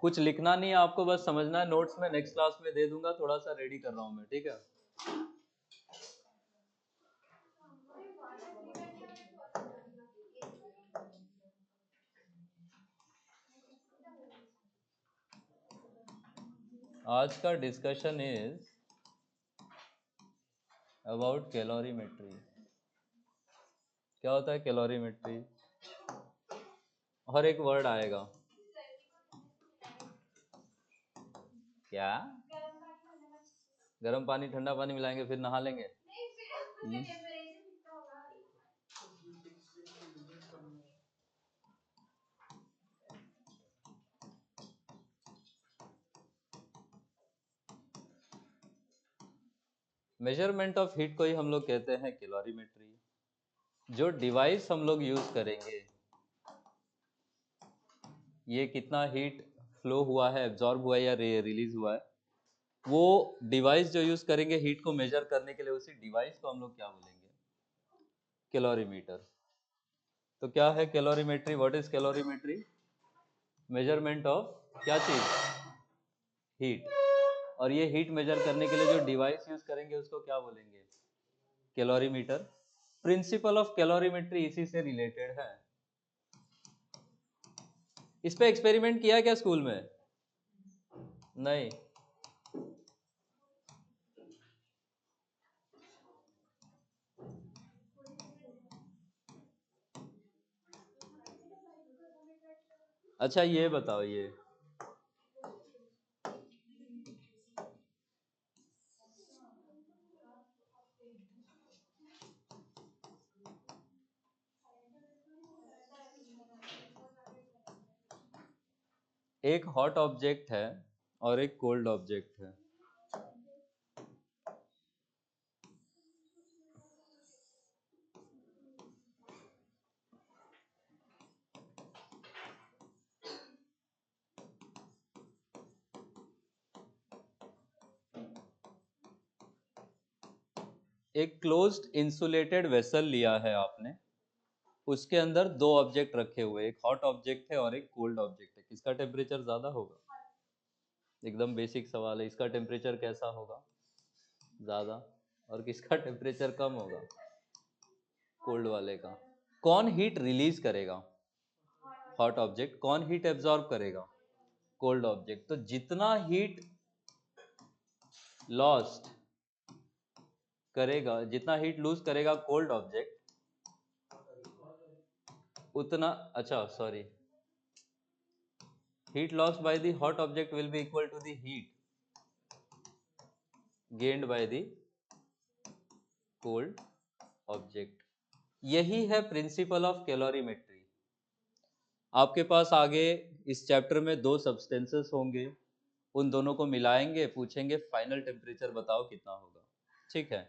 कुछ लिखना नहीं है आपको, बस समझना है। नोट्स में नेक्स्ट क्लास में दे दूंगा, थोड़ा सा रेडी कर रहा हूँ मैं, ठीक है। आज का डिस्कशन इज अबाउट कैलोरीमेट्री। क्या होता है कैलोरीमेट्री? और एक वर्ड आएगा, क्या? गर्म पानी ठंडा पानी मिलाएंगे फिर नहा लेंगे? मेजरमेंट ऑफ हीट को ही हम लोग कहते हैं कैलोरीमेट्री। जो डिवाइस हम लोग यूज करेंगे, ये कितना हीट फ्लो हुआ है, एब्जॉर्ब हुआ है या रिलीज हुआ है, वो डिवाइस जो यूज करेंगे हीट को मेजर करने के लिए, उसी डिवाइस को हम लोग क्या बोलेंगे? कैलोरीमीटर। तो क्या है calorimetry? What is calorimetry? Measurement of क्या चीज? हीट। और ये हीट मेजर करने के लिए जो डिवाइस यूज करेंगे उसको क्या बोलेंगे? कैलोरीमीटर। प्रिंसिपल ऑफ कैलोरीमेट्री इसी से रिलेटेड है। इस पे एक्सपेरिमेंट किया क्या स्कूल में? नहीं। अच्छा ये बताओ, ये एक हॉट ऑब्जेक्ट है और एक कोल्ड ऑब्जेक्ट है। एक क्लोज्ड इंसुलेटेड वेसल लिया है आपने, उसके अंदर दो ऑब्जेक्ट रखे हुए, एक हॉट ऑब्जेक्ट है और एक कोल्ड ऑब्जेक्ट है। किसका टेम्परेचर ज्यादा होगा? एकदम बेसिक सवाल है। इसका टेम्परेचर कैसा होगा? ज्यादा। और किसका टेम्परेचर कम होगा? कोल्ड वाले का। कौन हीट रिलीज करेगा? Hot object. कौन हीट एब्जॉर्ब करेगा? Cold object. तो जितना हीट लॉस्ट करेगा, जितना हीट लूज करेगा कोल्ड ऑब्जेक्ट, उतना, अच्छा sorry, heat lost by the hot object will be equal to the heat gained by the cold object। यही है प्रिंसिपल ऑफ कैलोरीमेट्री। आपके पास आगे इस चैप्टर में दो सब्सटेंसेस होंगे, उन दोनों को मिलाएंगे, पूछेंगे फाइनल टेम्परेचर बताओ कितना होगा, ठीक है।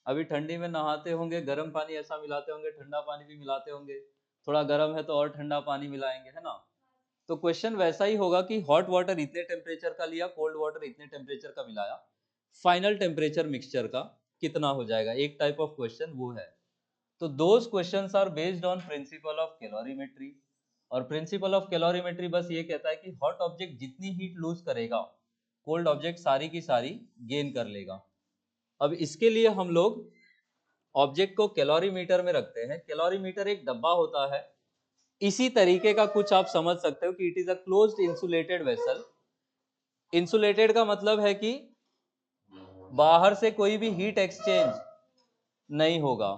अभी ठंडी में नहाते होंगे, गर्म पानी ऐसा मिलाते होंगे, ठंडा पानी भी मिलाते होंगे, थोड़ा गर्म है तो और ठंडा पानी मिलाएंगे, है ना। तो क्वेश्चन वैसा ही होगा कि हॉट वाटर इतने टेम्परेचर का लिया, कोल्ड वाटर इतने टेम्परेचर का मिलाया, फाइनल टेम्परेचर मिक्सचर का कितना हो जाएगा, एक टाइप ऑफ क्वेश्चन वो है। तो those questions are based on principle of calorimetry. और प्रिंसिपल ऑफ कैलोरीमेट्री बस ये कहता है कि हॉट ऑब्जेक्ट जितनी हीट लूज करेगा, कोल्ड ऑब्जेक्ट सारी की सारी गेन कर लेगा। अब इसके लिए हम लोग ऑब्जेक्ट को कैलोरीमीटर में रखते हैं। कैलोरीमीटर एक डब्बा होता है, इसी तरीके का कुछ आप समझ सकते हो कि it is a closed insulated vessel. Insulated का मतलब है कि बाहर से कोई भी हीट एक्सचेंज नहीं होगा।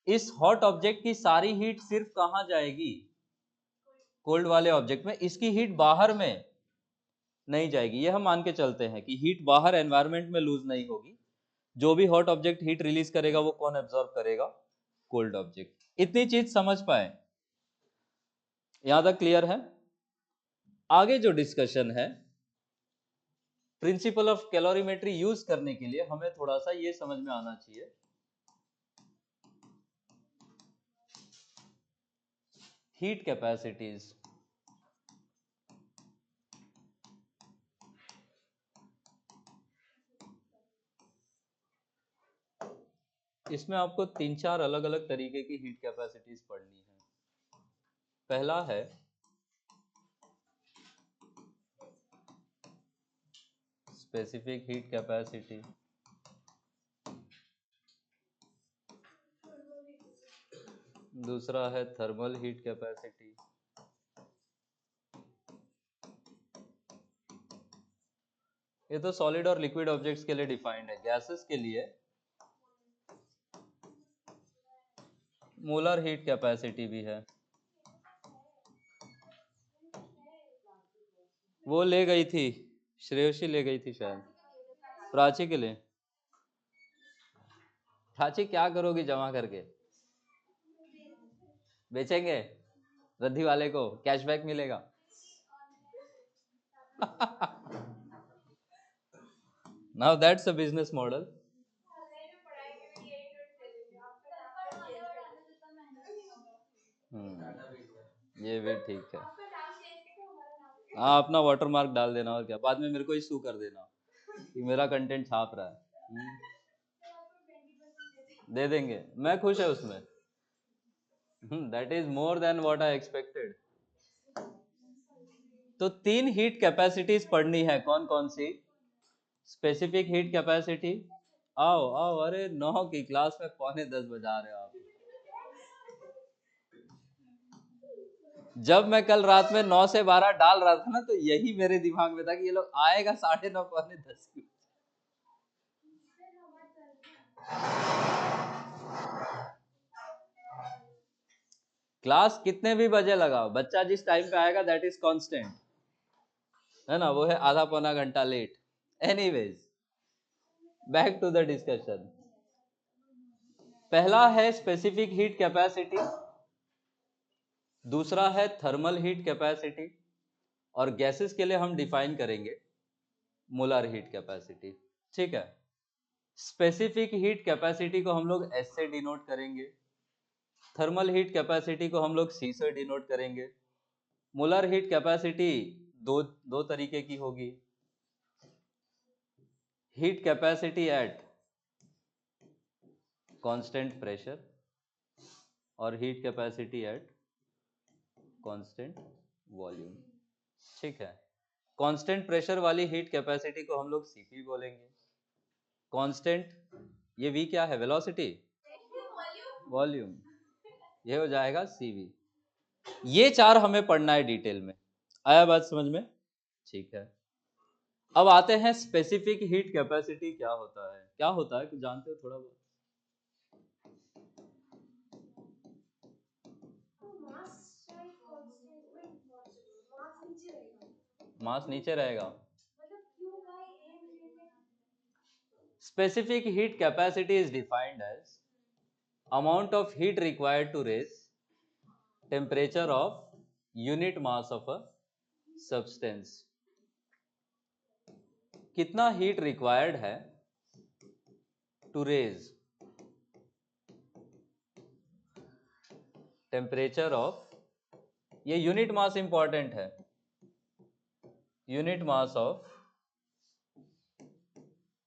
इस हॉट ऑब्जेक्ट की सारी हीट सिर्फ कहां जाएगी? कोल्ड वाले ऑब्जेक्ट में। इसकी हीट बाहर में नहीं जाएगी। ये हम मान के चलते हैं कि हीट बाहर एनवायरमेंट में लूज नहीं होगी। जो भी हॉट ऑब्जेक्ट हीट रिलीज करेगा वो कौन एब्जॉर्ब करेगा? Cold object. इतनी चीज समझ पाए? यहां तक क्लियर है? आगे जो डिस्कशन है, प्रिंसिपल ऑफ कैलोरीमेट्री यूज करने के लिए हमें थोड़ा सा ये समझ में आना चाहिए, हीट कैपेसिटीज। इसमें आपको तीन चार अलग अलग तरीके की हीट कैपेसिटीज पढ़नी है। पहला है स्पेसिफिक हीट कैपेसिटी, दूसरा है थर्मल हीट कैपेसिटी। ये तो सॉलिड और लिक्विड ऑब्जेक्ट्स के लिए डिफाइंड है। गैसेस के लिए मोलर हीट कैपेसिटी भी है। वो ले गई थी, श्रेयसी ले गई थी शायद, प्राची के लिए। प्राची क्या करोगी जमा करके? बेचेंगे रद्दी वाले को, कैशबैक मिलेगा। Now that's a business model. ये भी ठीक है। हाँ, अपना वाटर मार्क डाल देना और क्या, बाद में मेरे को ही सू कर देना कि मेरा कंटेंट छाप रहा है। दे देंगे, मैं खुश है उसमें। That is more than what I expected. तो 3 हीट कैपेसिटीज पढ़नी है, कौन कौन सी? स्पेसिफिक हीट कैपेसिटी, आओ आओ, अरे 9 की क्लास में 9:45 बजा रहे हो आप। जब मैं कल रात में 9 से 12 डाल रहा था ना, तो यही मेरे दिमाग में था कि ये लोग आएगा 9:30 9:45 की। क्लास कितने भी बजे लगाओ, बच्चा जिस टाइम पे आएगा दैट इज कांस्टेंट, है ना? वो है आधा पौना घंटा late. Anyways, back to the discussion. पहला है स्पेसिफिक हीट कैपेसिटी, दूसरा है थर्मल हीट कैपेसिटी, और गैसेस के लिए हम डिफाइन करेंगे मोलर हीट कैपेसिटी। ठीक है। स्पेसिफिक हीट कैपेसिटी को हम लोग एस से डिनोट करेंगे, थर्मल हीट कैपेसिटी को हम लोग सी से डिनोट करेंगे। मोलर हीट कैपेसिटी दो तरीके की होगी, heat capacity at constant pressure और heat capacity at constant volume. ठीक है। कांस्टेंट प्रेशर वाली हीट कैपेसिटी को हम लोग सीपी बोलेंगे। कांस्टेंट, ये वी क्या है? वेलोसिटी, वॉल्यूम, ये हो जाएगा सीवी। ये 4 हमें पढ़ना है डिटेल में। आया बात समझ में? ठीक है। अब आते हैं स्पेसिफिक हीट कैपेसिटी क्या होता है। क्या होता है, कुछ जानते हो थोड़ा बहुत? मास नीचे रहेगा। Specific heat capacity is defined as amount of heat required to raise temperature of unit mass of a substance. कितना हीट रिक्वायर्ड है टू रेज टेम्परेचर ऑफ, ये यूनिट मास इंपॉर्टेंट है, unit mass of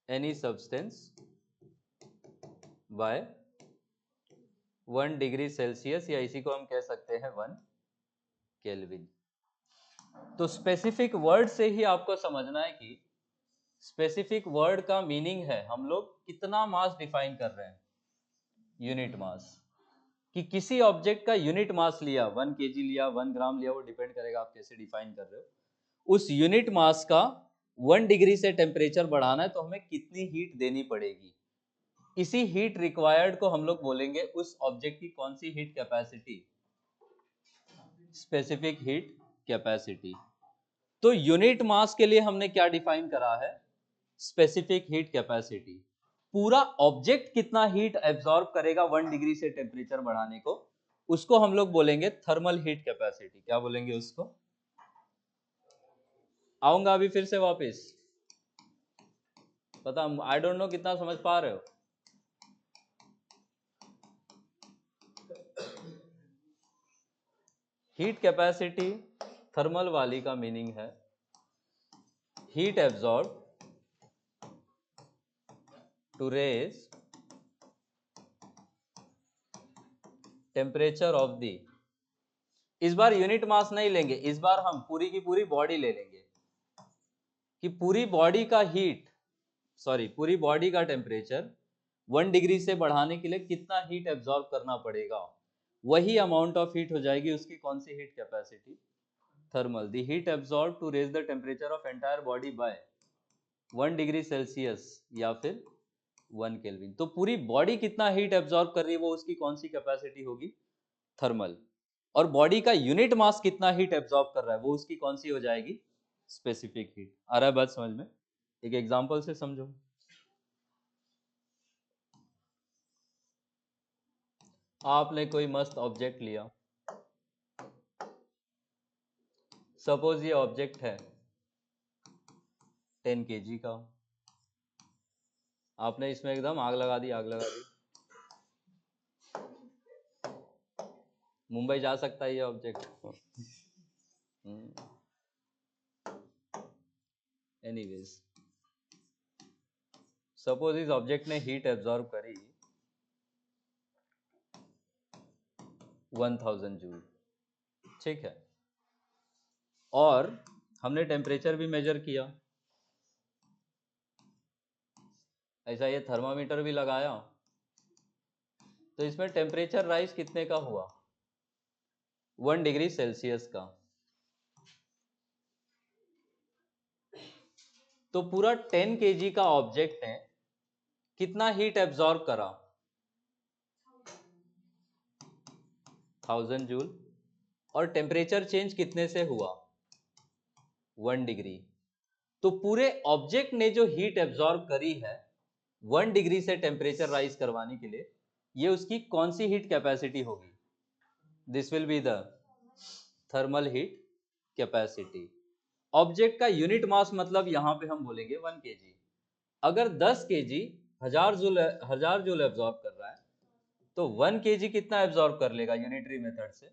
any substance by 1 degree Celsius, या इसी को हम कह सकते हैं 1 केल्विन। तो स्पेसिफिक वर्ड से ही आपको समझना है कि स्पेसिफिक वर्ड का मीनिंग है हम लोग कितना मास डिफाइन कर रहे हैं, यूनिट मास। कि किसी ऑब्जेक्ट का यूनिट मास लिया, 1 केजी लिया, 1 ग्राम लिया, वो डिपेंड करेगा आप कैसे डिफाइन कर रहे हो। उस यूनिट मास का 1 डिग्री से टेम्परेचर बढ़ाना है तो हमें कितनी हीट देनी पड़ेगी। इसी हीट रिक्वायर्ड को हम लोग बोलेंगे उस ऑब्जेक्ट की कौन सी heat capacity, specific heat capacity. तो यूनिट मास के लिए हमने क्या डिफाइन करा है? Specific heat capacity. पूरा ऑब्जेक्ट कितना हीट एब्जॉर्ब करेगा 1 डिग्री से टेम्परेचर बढ़ाने को, उसको हम लोग बोलेंगे थर्मल हीट कैपेसिटी। क्या बोलेंगे उसको? आऊंगा अभी फिर से वापस, पता आई डोंट नो कितना समझ पा रहे हो। हीट कैपेसिटी थर्मल वाली का मीनिंग है heat absorb to raise temperature of the, इस बार यूनिट मास नहीं लेंगे, इस बार हम पूरी की पूरी बॉडी ले लेंगे। कि पूरी बॉडी का पूरी बॉडी का टेम्परेचर 1 डिग्री से बढ़ाने के लिए कितना हीट एब्जॉर्ब करना पड़ेगा, वही अमाउंट ऑफ हीट हो जाएगी उसकी कौन सी heat capacity, thermal. The heat absorb to raise the temperature of entire body by 1 degree Celsius या फिर 1 केल्विन। तो पूरी बॉडी कितना हीट एब्जॉर्ब कर रही है वो उसकी कौन सी कैपेसिटी होगी, थर्मल। और बॉडी का यूनिट मास कितना हीट एब्जॉर्ब कर रहा है वो उसकी कौन सी हो जाएगी, स्पेसिफिक हीट। आ रहा है बात समझ में? एक एग्जांपल से समझो। आपने कोई मस्त ऑब्जेक्ट लिया, सपोज ये ऑब्जेक्ट है 10 kg का, आपने इसमें एकदम आग लगा दी, मुंबई जा सकता है ये ऑब्जेक्ट। एनीवेज, सपोज इस ऑब्जेक्ट ने हीट एब्जॉर्ब करी 1000 जूल, ठीक है, और हमने टेम्परेचर भी मेजर किया, ऐसा ये थर्मामीटर भी लगाया, तो इसमें टेम्परेचर राइज कितने का हुआ, 1 डिग्री सेल्सियस का। तो पूरा 10 kg का ऑब्जेक्ट ने कितना हीट एब्जॉर्ब करा, 1000 जूल, और टेम्परेचर चेंज कितने से हुआ, 1 डिग्री। तो पूरे ऑब्जेक्ट ने जो हीट एब्जॉर्ब करी है 1 डिग्री से टेम्परेचर राइज करवाने के लिए, ये उसकी कौन सी हीट कैपेसिटी होगी, this will be the thermal heat capacity. Object का यूनिट मास मतलब यहां पे हम बोलेंगे 1 kg। अगर 10 kg 1000 जूल एब्जॉर्ब कर रहा है तो 1 kg कितना एब्जॉर्ब कर लेगा यूनिटरी मेथड से,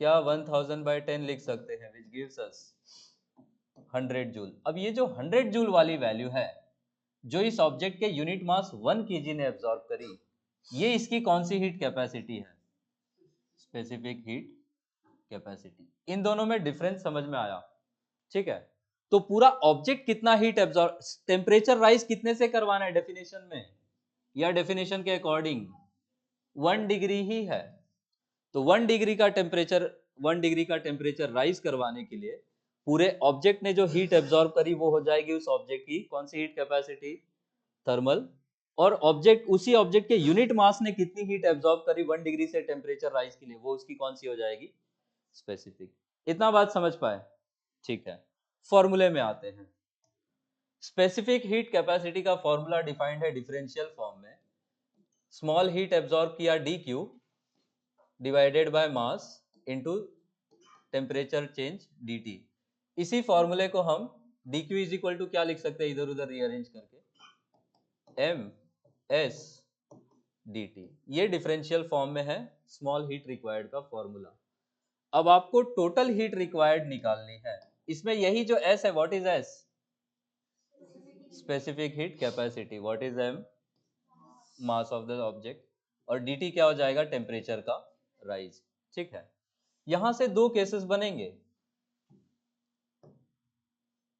क्या 1000/10 लिख सकते हैं, विच गिव्स अस 100 जूल। अब ये जो 100 जूल वाली वैल्यू है जो इस ऑब्जेक्ट के यूनिट मास 1 kg ने एब्जॉर्ब करी, ये इसकी कौन सी हीट कैपेसिटी है, स्पेसिफिक हीट कैपेसिटी। इन दोनों में डिफरेंस समझ में आया, ठीक है। तो पूरा ऑब्जेक्ट कितना हीट एब्जॉर्ब, टेम्परेचर राइज कितने से करवाना है डेफिनेशन में, या डेफिनेशन के अकॉर्डिंग 1 डिग्री ही है। तो 1 डिग्री का टेम्परेचर राइज करवाने के लिए पूरे ऑब्जेक्ट ने जो हीट एब्जॉर्ब करी वो हो जाएगी उस ऑब्जेक्ट की कौन सी हीट कैपेसिटी, थर्मल। और उसी ऑब्जेक्ट के यूनिट मास ने कितनी हीट एब्जॉर्ब करी 1 डिग्री से टेम्परेचर राइज के लिए, वो उसकी कौन सी हो जाएगी, स्पेसिफिक। इतना बात समझ पाए, ठीक है। फॉर्मूले में आते हैं। स्पेसिफिक हीट कैपेसिटी का फॉर्मूला डिफाइंड है डिफरेंशियल फॉर्म में, स्मॉल हीट एब्जॉर्ब किया dq divided by mass into temperature change dt। इसी फॉर्मूले को हम dq इज इक्वल टू क्या लिख सकते हैं, इधर उधर रीअरेंज करके, m s dt। ये डिफरेंशियल फॉर्म में है स्मॉल हीट रिक्वायर्ड का फॉर्मूला। अब आपको टोटल हीट रिक्वायर्ड निकालनी है, इसमें यही जो s है, what is s, specific heat capacity, what is m, mass of the object, और dt क्या हो जाएगा, टेम्परेचर का राइज, ठीक है। यहां से दो केसेस बनेंगे,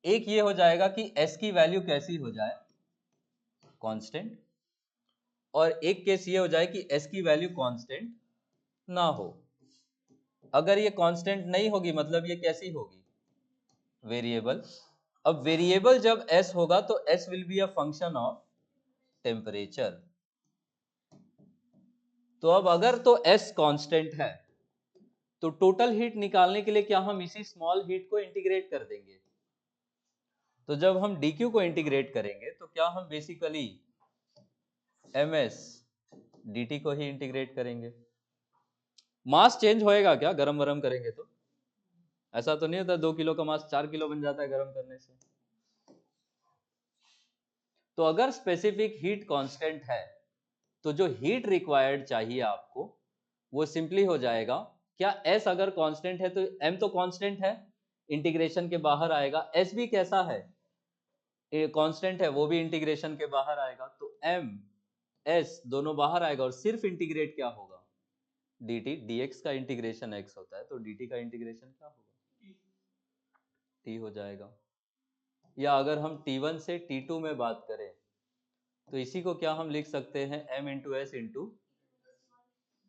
एक ये हो जाएगा कि s की वैल्यू कैसी हो जाए, कांस्टेंट, और एक केस ये हो जाए कि s की वैल्यू कांस्टेंट ना हो। अगर ये कांस्टेंट नहीं होगी मतलब ये कैसी होगी, वेरिएबल। अब वेरिएबल जब s होगा तो s will be a function of temperature. तो अब अगर तो s कांस्टेंट है तो टोटल हीट निकालने के लिए क्या हम इसी स्मॉल हीट को इंटीग्रेट कर देंगे। तो जब हम dq को इंटीग्रेट करेंगे तो क्या हम बेसिकली ms dt को ही इंटीग्रेट करेंगे। मास चेंज होएगा क्या गरम वरम करेंगे तो, ऐसा तो नहीं होता 2 किलो का मास 4 किलो बन जाता है गरम करने से। तो अगर स्पेसिफिक हीट कांस्टेंट है तो जो हीट रिक्वायर्ड चाहिए आपको वो सिंपली हो जाएगा, क्या s अगर कांस्टेंट है तो m तो कांस्टेंट है, इंटीग्रेशन के बाहर आएगा, s भी कैसा है, कांस्टेंट है, वो भी इंटीग्रेशन के बाहर आएगा, तो m s दोनों बाहर आएगा और सिर्फ इंटीग्रेट क्या होगा, dt। dx का इंटीग्रेशन x होता है तो dt का इंटीग्रेशन क्या होगा, t हो जाएगा। या अगर हम T1 से T2 में बात करें तो इसी को क्या हम लिख सकते हैं, m into S into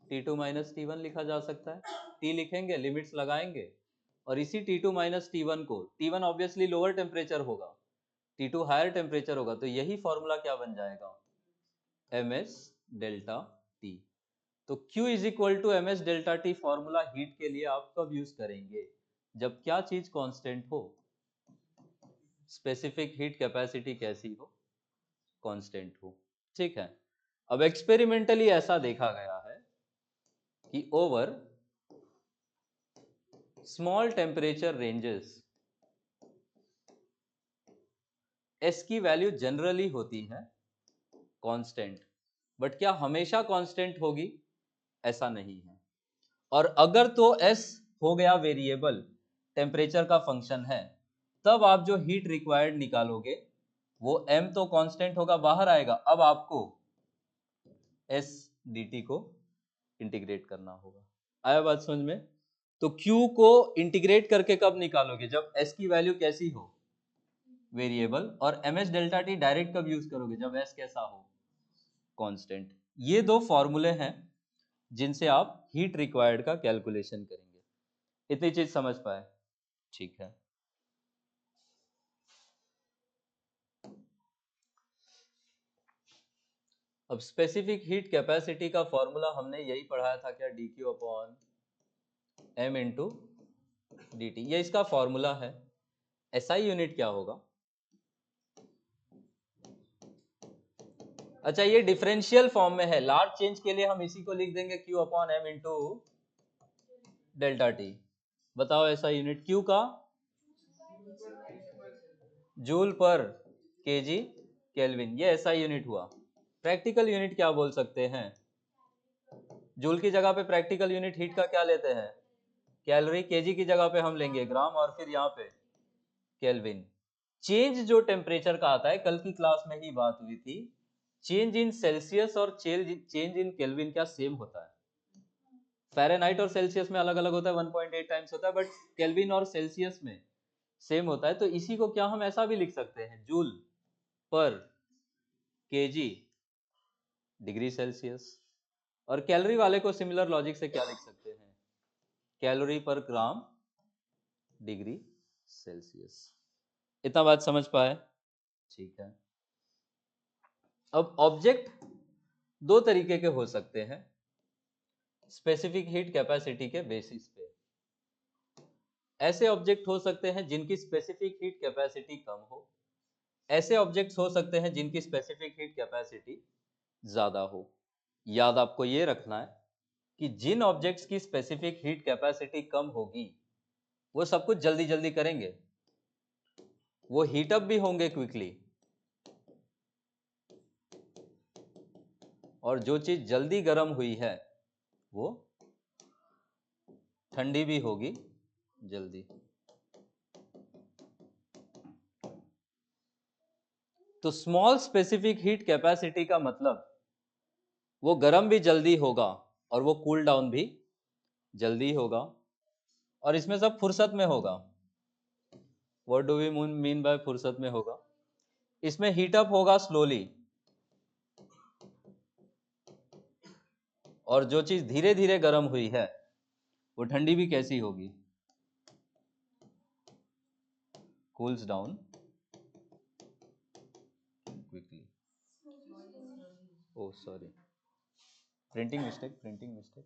T2 minus T1 लिखा जा सकता है। T लिखेंगे, लिमिट्स लगाएंगे और इसी T2 माइनस T1 को, T1 ऑब्वियसली लोअर टेम्परेचर होगा, T2 हायर टेम्परेचर होगा, तो यही फॉर्मूला क्या बन जाएगा, ms डेल्टा T। तो Q is equal to M S delta T formula heat के लिए आप कब यूज करेंगे, जब क्या चीज कांस्टेंट हो, स्पेसिफिक हीट कैपेसिटी कैसी हो, कांस्टेंट हो। ठीक है, अब एक्सपेरिमेंटली ऐसा देखा गया है कि over small temperature ranges S की वैल्यू जनरली होती है कांस्टेंट, बट क्या हमेशा कांस्टेंट होगी, ऐसा नहीं है। और अगर तो S हो गया वेरिएबल, टेम्परेचर का फंक्शन है, तब आप जो हीट रिक्वायर्ड निकालोगे वो m तो कांस्टेंट होगा, बाहर आएगा। अब आपको S dt को इंटीग्रेट करना होगा। आया बात समझ में? तो Q को इंटीग्रेट करके कब निकालोगे, जब S की वैल्यू कैसी हो, वेरिएबल, और ms डेल्टा टी डायरेक्ट कब यूज करोगे, जब S कैसा हो, कांस्टेंट। ये दो फॉर्मूले हैं जिनसे आप हीट रिक्वायर्ड का कैलकुलेशन करेंगे। इतनी चीज समझ पाए? ठीक है। अब स्पेसिफिक हीट कैपेसिटी का फॉर्मूला हमने यही पढ़ाया था क्या, dq upon m into D T, ये इसका फॉर्मूला है। SI यूनिट क्या होगा, अच्छा ये डिफरेंशियल फॉर्म में है, लार्ज चेंज के लिए हम इसी को लिख देंगे q upon m into delta T. बताओ SI यूनिट q का जूल पर केजी केल्विन, ये SI यूनिट हुआ। प्रैक्टिकल यूनिट क्या बोल सकते हैं, जूल की जगह पे प्रैक्टिकल यूनिट हीट का क्या लेते हैं, कैलोरी, केजी की जगह पे हम लेंगे ग्राम, और फिर यहाँ पे केल्विन। चेंज जो टेम्परेचर का आता है, कल की क्लास में ही बात हुई थी, चेंज इन सेल्सियस और चेंज इन केल्विन क्या सेम होता है, फ़ारेनहाइट और सेल्सियस में अलग अलग होता है, 1.8 टाइम्स होता है, बट केल्विन और सेल्सियस में सेम होता है। तो इसी को क्या हम ऐसा भी लिख सकते हैं, जूल पर केजी डिग्री सेल्सियस। और कैलोरी वाले को सिमिलर लॉजिक से क्या लिख सकते हैं, कैलोरी पर ग्राम डिग्री सेल्सियस। इतना बात समझ पाए? ठीक है। अब ऑब्जेक्ट दो तरीके के हो सकते हैं स्पेसिफिक हीट कैपेसिटी के बेसिस पे। ऐसे ऑब्जेक्ट हो सकते हैं जिनकी स्पेसिफिक हीट कैपेसिटी कम हो, ऐसे ऑब्जेक्ट्स हो सकते हैं जिनकी स्पेसिफिक हीट कैपेसिटी ज्यादा हो। याद आपको ये रखना है कि जिन ऑब्जेक्ट्स की स्पेसिफिक हीट कैपेसिटी कम होगी वो सब कुछ जल्दी जल्दी करेंगे, वो हीट अप भी होंगे क्विकली, और जो चीज जल्दी गर्म हुई है वो ठंडी भी होगी जल्दी। तो स्मॉल स्पेसिफिक हीट कैपेसिटी का मतलब वो गर्म भी जल्दी होगा और वो कूल डाउन भी जल्दी होगा, और इसमें सब फुर्सत में होगा। What do we mean by फुर्सत में होगा, इसमें हीट अप होगा स्लोली, और जो चीज धीरे धीरे गर्म हुई है वो ठंडी भी कैसी होगी, cools down quickly. Oh sorry, printing mistake, printing mistake.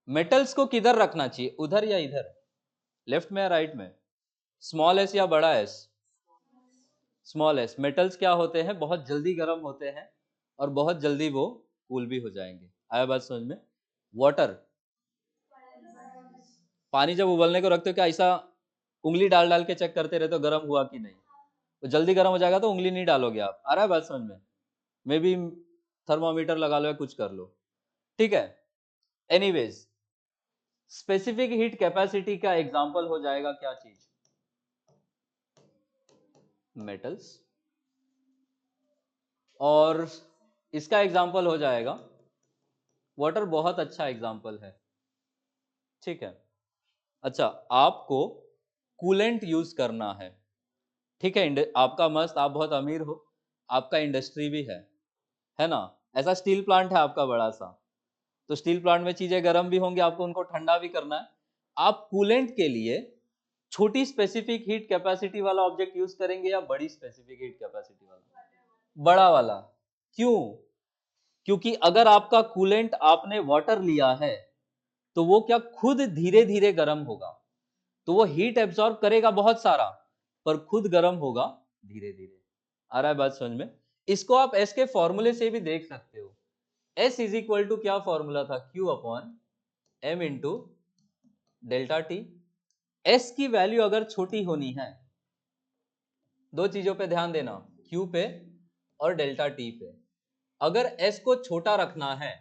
Metals को किधर रखना चाहिए, उधर या इधर, लेफ्ट में या राइट में, स्मॉल एस या बड़ा एस, स्मॉल एस। मेटल्स क्या होते हैं, बहुत जल्दी गर्म होते हैं और बहुत जल्दी वो कूल भी हो जाएंगे। आया बात समझ में? वाटर, पानी जब उबलने को रखते हो क्या ऐसा उंगली डाल डाल के चेक करते रहते हो गर्म हुआ कि नहीं, तो जल्दी गर्म हो जाएगा तो उंगली नहीं डालोगे आप। आ रहा है बात समझ में? मे बी थर्मामीटर लगा लो या कुछ कर लो, ठीक है। एनीवेज, स्पेसिफिक हीट कैपेसिटी का एग्जांपल हो जाएगा क्या चीज, मेटल्स, और इसका एग्जांपल हो जाएगा वाटर बहुत अच्छा एग्जाम्पल है, ठीक है। अच्छा, आपको कूलेंट यूज करना है, ठीक है। आपका मस्त, आप बहुत अमीर हो, आपका इंडस्ट्री भी है ना। ऐसा स्टील प्लांट है आपका बड़ा सा, तो स्टील प्लांट में चीजें गर्म भी होंगी, आपको उनको ठंडा भी करना है। आप कूलेंट के लिए छोटी स्पेसिफिक हीट कैपेसिटी वाला ऑब्जेक्ट यूज करेंगे या बड़ी स्पेसिफिक हीट कैपेसिटी वाला? बड़ा वाला। क्यों? क्योंकि अगर आपका कूलेंट आपने वाटर लिया है तो वो क्या खुद धीरे धीरे गर्म होगा, तो वो हीट एब्सॉर्ब करेगा बहुत सारा, पर खुद गर्म होगा धीरे धीरे। आ रहा है बात समझ में? इसको आप एस के फॉर्मूले से भी देख सकते हो। एस इज इक्वल टू क्या फॉर्मूला था? Q upon M into delta T. S की वैल्यू अगर छोटी होनी है, दो चीजों पे ध्यान देना, क्यू पे और डेल्टा टी पे। अगर एस को छोटा रखना है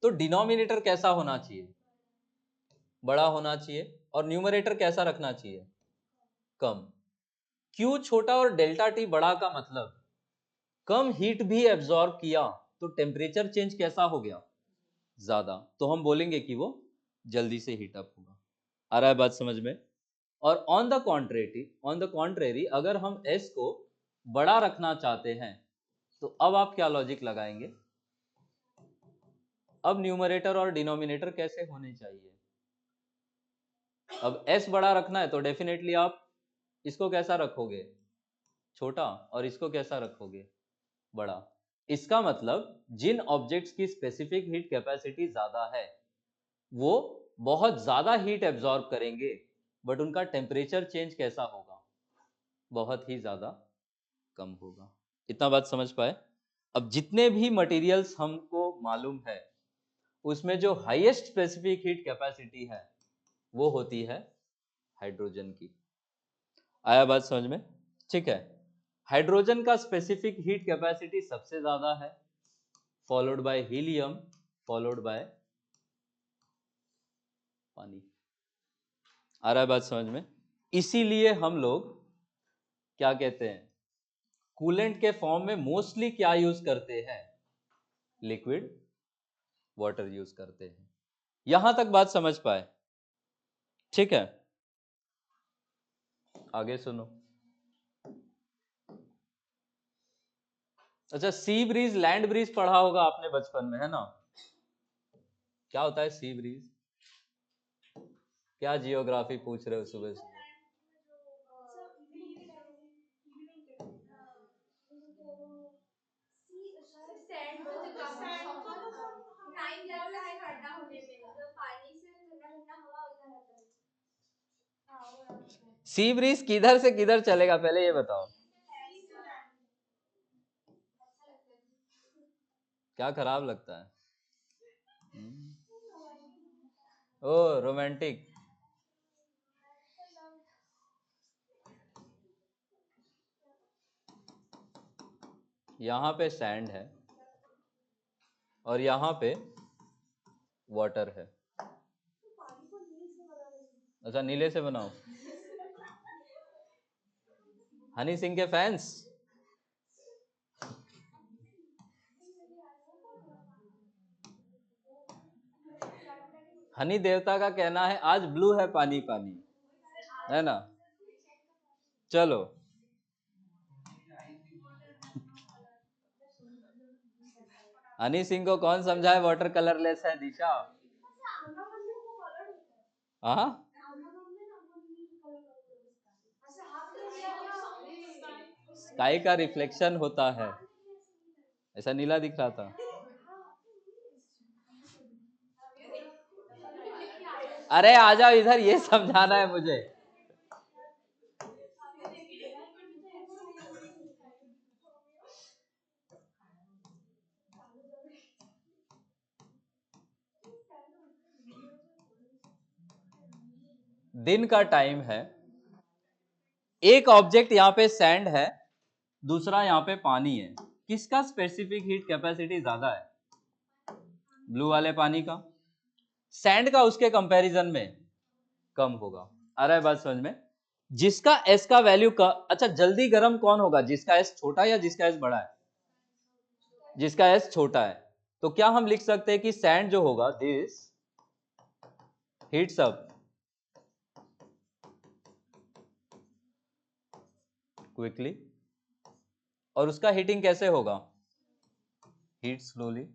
तो डिनोमिनेटर कैसा होना चाहिए? बड़ा होना चाहिए। और न्यूमरेटर कैसा रखना चाहिए? कम। क्यू छोटा और डेल्टा टी बड़ा का मतलब कम हीट भी एब्जॉर्ब किया तो टेम्परेचर चेंज कैसा हो गया? ज्यादा। तो हम बोलेंगे कि वो जल्दी से हीट अप होगा। आ रहा है बात समझ में? और ऑन द कॉन्ट्रेरी अगर हम एस को बड़ा रखना चाहते हैं तो अब आप क्या लॉजिक लगाएंगे? अब न्यूमरेटर और डिनोमिनेटर कैसे होने चाहिए? अब एस बड़ा रखना है तो डेफिनेटली आप इसको कैसा रखोगे? छोटा। और इसको कैसा रखोगे? बड़ा। इसका मतलब जिन ऑब्जेक्ट्स की स्पेसिफिक हीट कैपेसिटी ज्यादा है वो बहुत ज्यादा हीट एब्जॉर्ब करेंगे, बट उनका टेम्परेचर चेंज कैसा होगा? बहुत ही ज्यादा कम होगा। इतना बात समझ पाए? अब जितने भी मटेरियल्स हमको मालूम है उसमें जो हाईएस्ट स्पेसिफिक हीट कैपेसिटी है वो होती है हाइड्रोजन की। आया बात समझ में? ठीक है। हाइड्रोजन का स्पेसिफिक हीट कैपेसिटी सबसे ज्यादा है, followed by helium, followed by पानी। आ रहा है बात समझ में? इसीलिए हम लोग क्या कहते हैं, कूलेंट के फॉर्म में मोस्टली क्या यूज करते हैं? लिक्विड वाटर यूज करते हैं। यहां तक बात समझ पाए? ठीक है, आगे सुनो। अच्छा, सी ब्रीज लैंड ब्रीज पढ़ा होगा आपने बचपन में, है ना? क्या होता है सी ब्रीज? क्या जियोग्राफी पूछ रहे हो सुबह सुबह? टाइम लगता है ठंडा होने में, मतलब पानी से ठंडा ठंडा हवा होता रहता है। सी ब्रीज किधर से किधर चलेगा पहले ये बताओ? क्या खराब लगता है? ओ रोमांटिक। यहाँ पे सैंड है और यहाँ पे वाटर है। अच्छा, नीले से बनाओ। हनी सिंह के फैंस। हनी देवता का कहना है आज ब्लू है पानी पानी, है ना? चलो, हनी सिंह को कौन समझाए वाटर कलरलेस है? दिशा। हाँ, स्काई का रिफ्लेक्शन होता है, ऐसा नीला दिख रहा था। अरे आ जाओ इधर, ये समझाना है मुझे। दिन का टाइम है, एक ऑब्जेक्ट यहाँ पे सैंड है, दूसरा यहाँ पे पानी है। किसका स्पेसिफिक हीट कैपेसिटी ज्यादा है? ब्लू वाले पानी का। सैंड का उसके कंपैरिजन में कम होगा। आ रहा है बात समझ में? जिसका एस का वैल्यू का, अच्छा जल्दी गर्म कौन होगा? जिसका एस छोटा या जिसका एस बड़ा है? जिसका एस छोटा है। तो क्या हम लिख सकते हैं कि सैंड जो होगा, दिस हीट्स अप क्विकली, और उसका हीटिंग कैसे होगा, हीट स्लोली।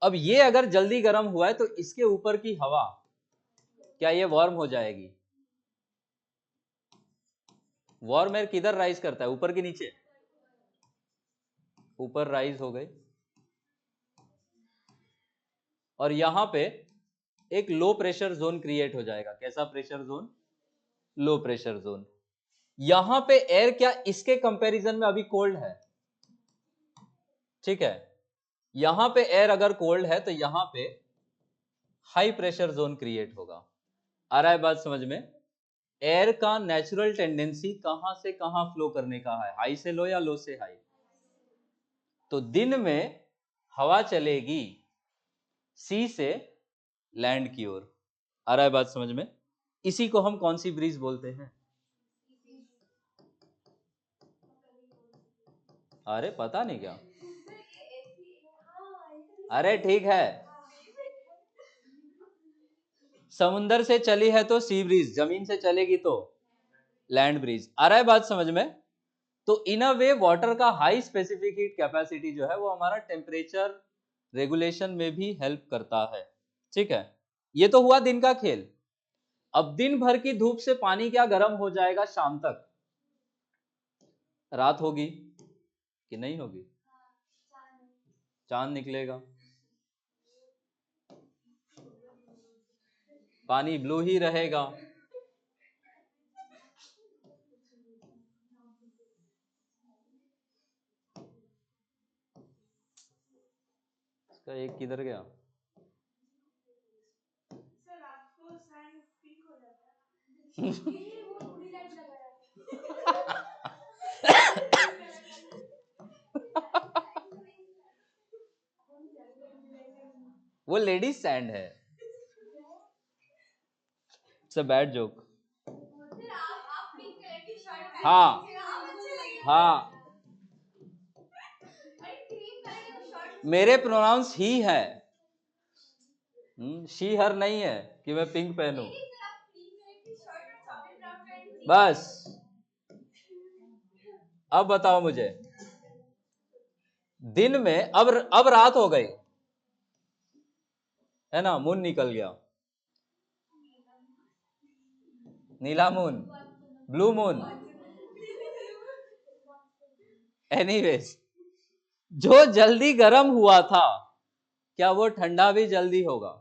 अब ये अगर जल्दी गर्म हुआ है तो इसके ऊपर की हवा क्या ये वार्म हो जाएगी? वार्म एयर किधर राइज करता है, ऊपर की नीचे? ऊपर राइज हो गई, और यहां पे एक लो प्रेशर जोन क्रिएट हो जाएगा। कैसा pressure zone? Low pressure zone. यहां पे एयर क्या इसके कंपैरिजन में अभी कोल्ड है? ठीक है, यहां पे एयर अगर कोल्ड है तो यहां पे हाई प्रेशर जोन क्रिएट होगा। आ रहा है बात समझ में? एयर का नेचुरल टेंडेंसी कहां से कहां फ्लो करने का है, हाई से लो या लो से हाई। तो दिन में हवा चलेगी सी से लैंड की ओर। आ रहा है बात समझ में? इसी को हम कौन सी ब्रीज बोलते हैं? अरे पता नहीं क्या? अरे ठीक है, समुंदर से चली है तो सी ब्रीज, जमीन से चलेगी तो लैंड ब्रीज। आ रहा है बात समझ में? तो इन अ वे वाटर का हाई स्पेसिफिक हीट कैपेसिटी जो है वो हमारा टेम्परेचर रेगुलेशन में भी हेल्प करता है। ठीक है, ये तो हुआ दिन का खेल। अब दिन भर की धूप से पानी क्या गर्म हो जाएगा शाम तक? रात होगी कि नहीं होगी? चांद निकलेगा, पानी ब्लू ही रहेगा। इसका एक किधर गया? सर आपको सैंड पिंक हो जाता है। ये वो थोड़ी लाइट लगा रहा वो लेडीज सैंड है। It's a bad joke. फिर आप पिंक कलर की शर्ट पहन हाँ लीजिएगा, आप अच्छे लगेंगे। हाँ, अरे क्रीम कलर की शर्ट मेरे प्रोनाउंस ही है, शी हर नहीं है कि मैं पिंक पहनूं। नहीं, फिर आप क्रीम कलर की शर्ट और चॉकलेट ब्राउन पैंट लीजिए। बस अब बताओ मुझे, दिन में अब रात हो गई है ना, मून निकल गया, नीला मून, ब्लू मून, एनीवेज, जो जल्दी गर्म हुआ था क्या वो ठंडा भी जल्दी होगा?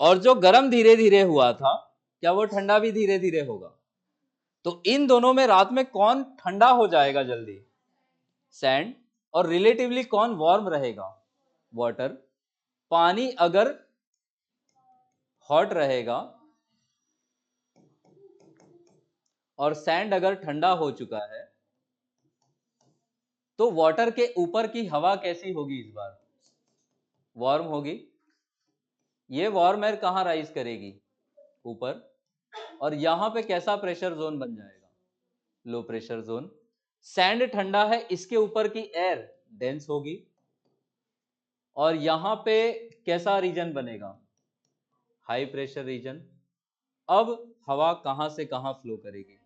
और जो गर्म धीरे धीरे हुआ था क्या वो ठंडा भी धीरे धीरे होगा? तो इन दोनों में रात में कौन ठंडा हो जाएगा जल्दी? सैंड। और रिलेटिवली कौन वार्म रहेगा? वाटर। पानी अगर हॉट रहेगा और सैंड अगर ठंडा हो चुका है तो वाटर के ऊपर की हवा कैसी होगी? इस बार वार्म होगी। ये वार्म एयर कहां राइज करेगी? ऊपर। और यहां पे कैसा प्रेशर जोन बन जाएगा? Low pressure zone. सैंड ठंडा है, इसके ऊपर की एयर डेंस होगी, और यहां पे कैसा रीजन बनेगा? High pressure region. अब हवा कहां से कहां फ्लो करेगी?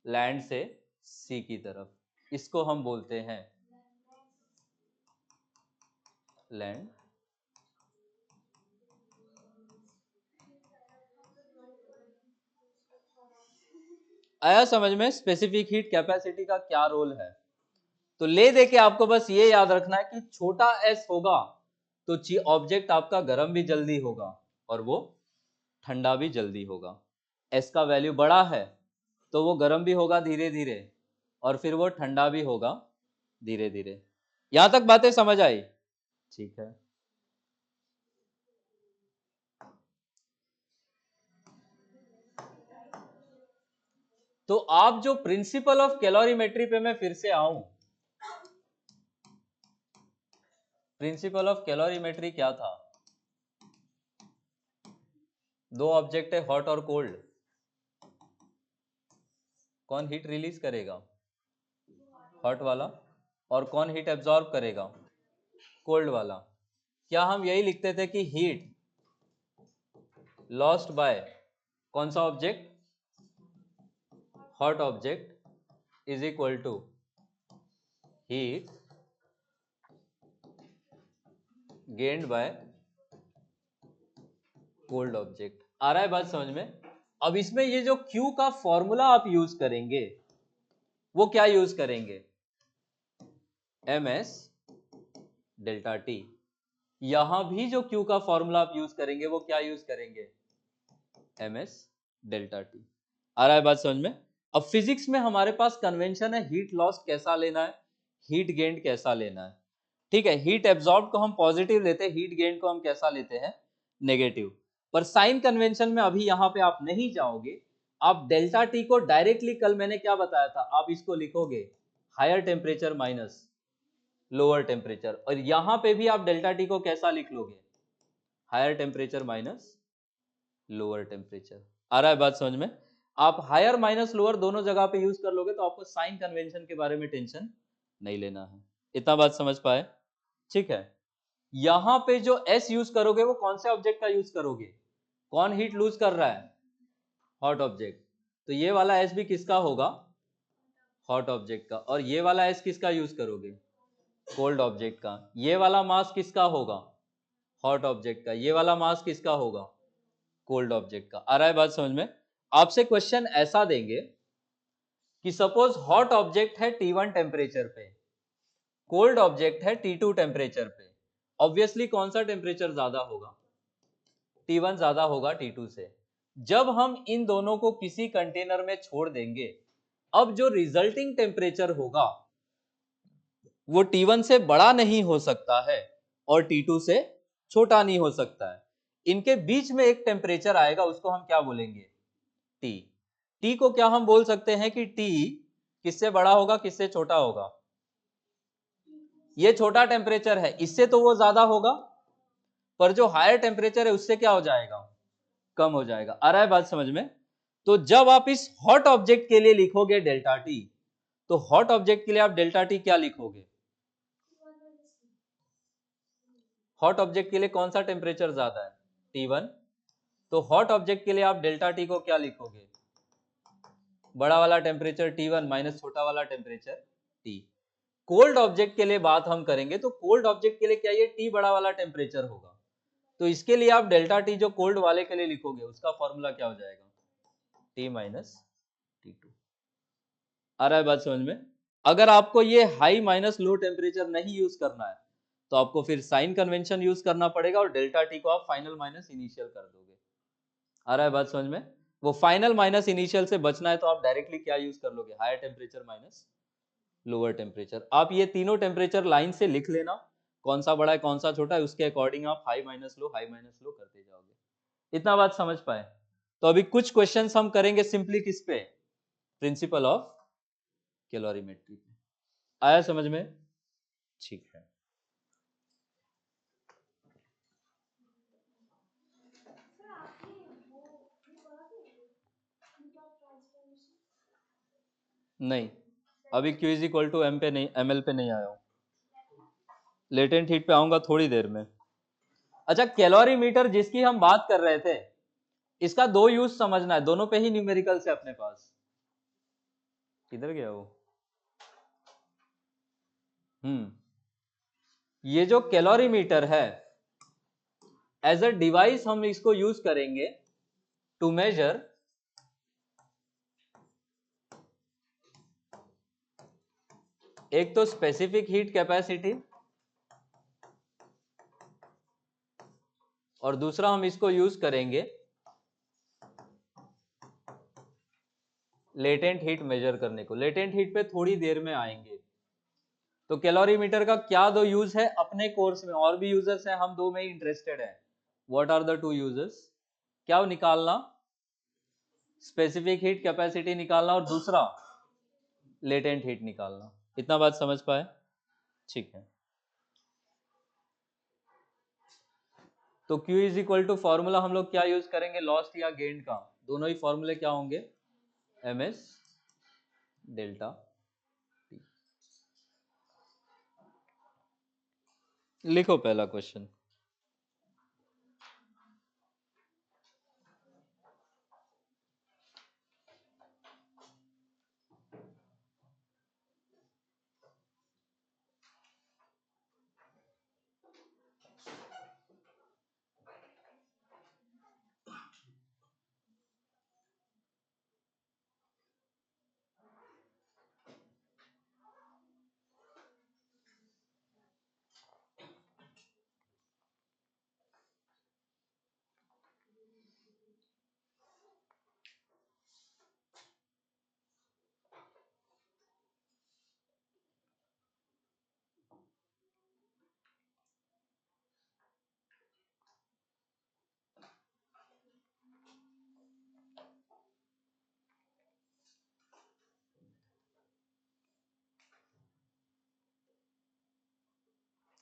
लैंड से सी की तरफ। इसको हम बोलते हैं लैंड। आया समझ में स्पेसिफिक हीट कैपेसिटी का क्या रोल है? तो ले दे के आपको बस ये याद रखना है कि छोटा एस होगा तो ऑब्जेक्ट आपका गर्म भी जल्दी होगा और वो ठंडा भी जल्दी होगा। एस का वैल्यू बड़ा है तो वो गर्म भी होगा धीरे धीरे और फिर वो ठंडा भी होगा धीरे धीरे। यहां तक बातें समझ आई? ठीक है। तो आप जो प्रिंसिपल ऑफ कैलोरीमेट्री पे मैं फिर से आऊं, प्रिंसिपल ऑफ कैलोरीमेट्री क्या था? दो ऑब्जेक्ट है हॉट और कोल्ड, कौन हीट रिलीज करेगा? हॉट वाला, और कौन हीट एब्जॉर्ब करेगा? कोल्ड वाला। क्या हम यही लिखते थे कि हीट लॉस्ट बाय कौन सा object? Hot object is equal to heat gained by cold object. आ रहा है बात समझ में? अब इसमें ये जो Q का फॉर्मूला आप यूज करेंगे वो क्या यूज करेंगे? ms delta T. यहां भी जो Q का फॉर्मूला आप यूज करेंगे वो क्या यूज करेंगे? ms delta T. आ रहा है बात समझ में? अब फिजिक्स में हमारे पास कन्वेंशन है हीट लॉस्ट कैसा लेना है, हीट गेन्ड कैसा लेना है। ठीक है, हीट एब्जॉर्ब को हम पॉजिटिव लेते हैं, हीट गेन को हम कैसा लेते हैं? नेगेटिव। पर साइन कन्वेंशन में अभी यहां पे आप नहीं जाओगे, आप डेल्टा टी को डायरेक्टली, कल मैंने क्या बताया था, आप इसको लिखोगे higher temperature minus lower temperature, और यहां पे भी आप डेल्टा टी को कैसा लिख लोगे? Higher temperature minus lower temperature. आ रहा है बात समझ में? आप हायर माइनस लोअर दोनों जगह पे यूज कर लोगे तो आपको साइन कन्वेंशन के बारे में टेंशन नहीं लेना है। इतना बात समझ पाए? ठीक है, यहां पे जो S यूज करोगे वो कौन से ऑब्जेक्ट का यूज करोगे? कौन हीट लूज कर रहा है? Hot object. तो ये वाला S भी किसका होगा? हॉट ऑब्जेक्ट का। और ये वाला S किसका यूज करोगे? कोल्ड ऑब्जेक्ट का। ये वाला मास किसका होगा? हॉट ऑब्जेक्ट का। ये वाला मास किसका होगा? कोल्ड ऑब्जेक्ट का। आ रहा है बात समझ में? आपसे क्वेश्चन ऐसा देंगे कि सपोज हॉट ऑब्जेक्ट है T1 टेम्परेचर पे, कोल्ड ऑब्जेक्ट है T2 टेम्परेचर पे। ऑब्वियसली कौन सा टेम्परेचर ज्यादा होगा? T1 ज्यादा होगा T2 से। जब हम इन दोनों को किसी कंटेनर में छोड़ देंगे, अब जो रिजल्टिंग टेम्परेचर होगा वो T1 से बड़ा नहीं हो सकता है और T2 से छोटा नहीं हो सकता है। इनके बीच में एक टेम्परेचर आएगा, उसको हम क्या बोलेंगे? T। T को क्या हम बोल सकते हैं कि T किससे बड़ा होगा, किससे छोटा होगा? ये छोटा टेम्परेचर है, इससे तो वो ज्यादा होगा, पर जो हायर टेम्परेचर है उससे क्या हो जाएगा? कम हो जाएगा। आ रहा है बात समझ में? तो जब आप इस हॉट ऑब्जेक्ट के लिए लिखोगे डेल्टा टी, तो हॉट ऑब्जेक्ट के लिए आप डेल्टा टी क्या लिखोगे? हॉट ऑब्जेक्ट के लिए कौन सा टेम्परेचर ज्यादा है? T1। तो हॉट ऑब्जेक्ट के लिए आप डेल्टा टी को क्या लिखोगे? बड़ा वाला टेम्परेचर T1 माइनस छोटा वाला टेम्परेचर T। कोल्ड ऑब्जेक्ट के लिए बात हम करेंगे तो कोल्ड ऑब्जेक्ट के लिए क्या ये T बड़ा वाला टेम्परेचर होगा, तो इसके लिए आप डेल्टा टी जो कोल्ड वाले के लिए लिखोगे उसका फॉर्मूला क्या हो जाएगा? T minus T2। आ रहा है बात समझ में? अगर आपको ये हाई माइनस लो टेम्परेचर नहीं यूज करना है तो आपको फिर साइन कन्वेंशन यूज करना पड़ेगा और डेल्टा टी को आप फाइनल माइनस इनिशियल कर दोगे। आ रहा है बात समझ में? वो फाइनल माइनस इनिशियल से बचना है तो आप डायरेक्टली क्या यूज कर लोगे? Higher temperature minus lower temperature. आप ये तीनों टेम्परेचर लाइन से लिख लेना, कौन सा बड़ा है कौन सा छोटा है, उसके अकॉर्डिंग आप हाई माइनस लो करते जाओगे। इतना बात समझ पाए? तो अभी कुछ क्वेश्चंस हम करेंगे सिंपली किस पे? प्रिंसिपल ऑफ कैलोरीमेट्री पे। आया समझ में? ठीक है। सर आपने वो ये पढ़ा था हीट ऑफ ट्रांसफॉर्मेशन? नहीं, अभी Q is equal to M पे नहीं, ML पे नहीं आया हूं, लेटेंट हीट पे आऊंगा थोड़ी देर में। अच्छा, कैलोरीमीटर जिसकी हम बात कर रहे थे, इसका दो यूज समझना है, दोनों पे ही न्यूमेरिकल्स है अपने पास। किधर गया वो? ये जो कैलोरीमीटर है, एज अ डिवाइस हम इसको यूज करेंगे टू मेजर एक तो स्पेसिफिक हीट कैपेसिटी, और दूसरा हम इसको यूज करेंगे लेटेंट हीट मेजर करने को। लेटेंट हीट पे थोड़ी देर में आएंगे। तो कैलोरीमीटर का क्या दो यूज है अपने कोर्स में, और भी यूजर्स हैं, हम दो में ही इंटरेस्टेड है। What are the two users? क्या निकालना? स्पेसिफिक हीट कैपेसिटी निकालना और दूसरा लेटेंट हीट निकालना। इतना बात समझ पाए? ठीक है। तो Q is equal to formula हम लोग क्या यूज करेंगे? लॉस्ट या गेन्ड का, दोनों ही फॉर्मूले क्या होंगे? ms delta T. लिखो पहला क्वेश्चन।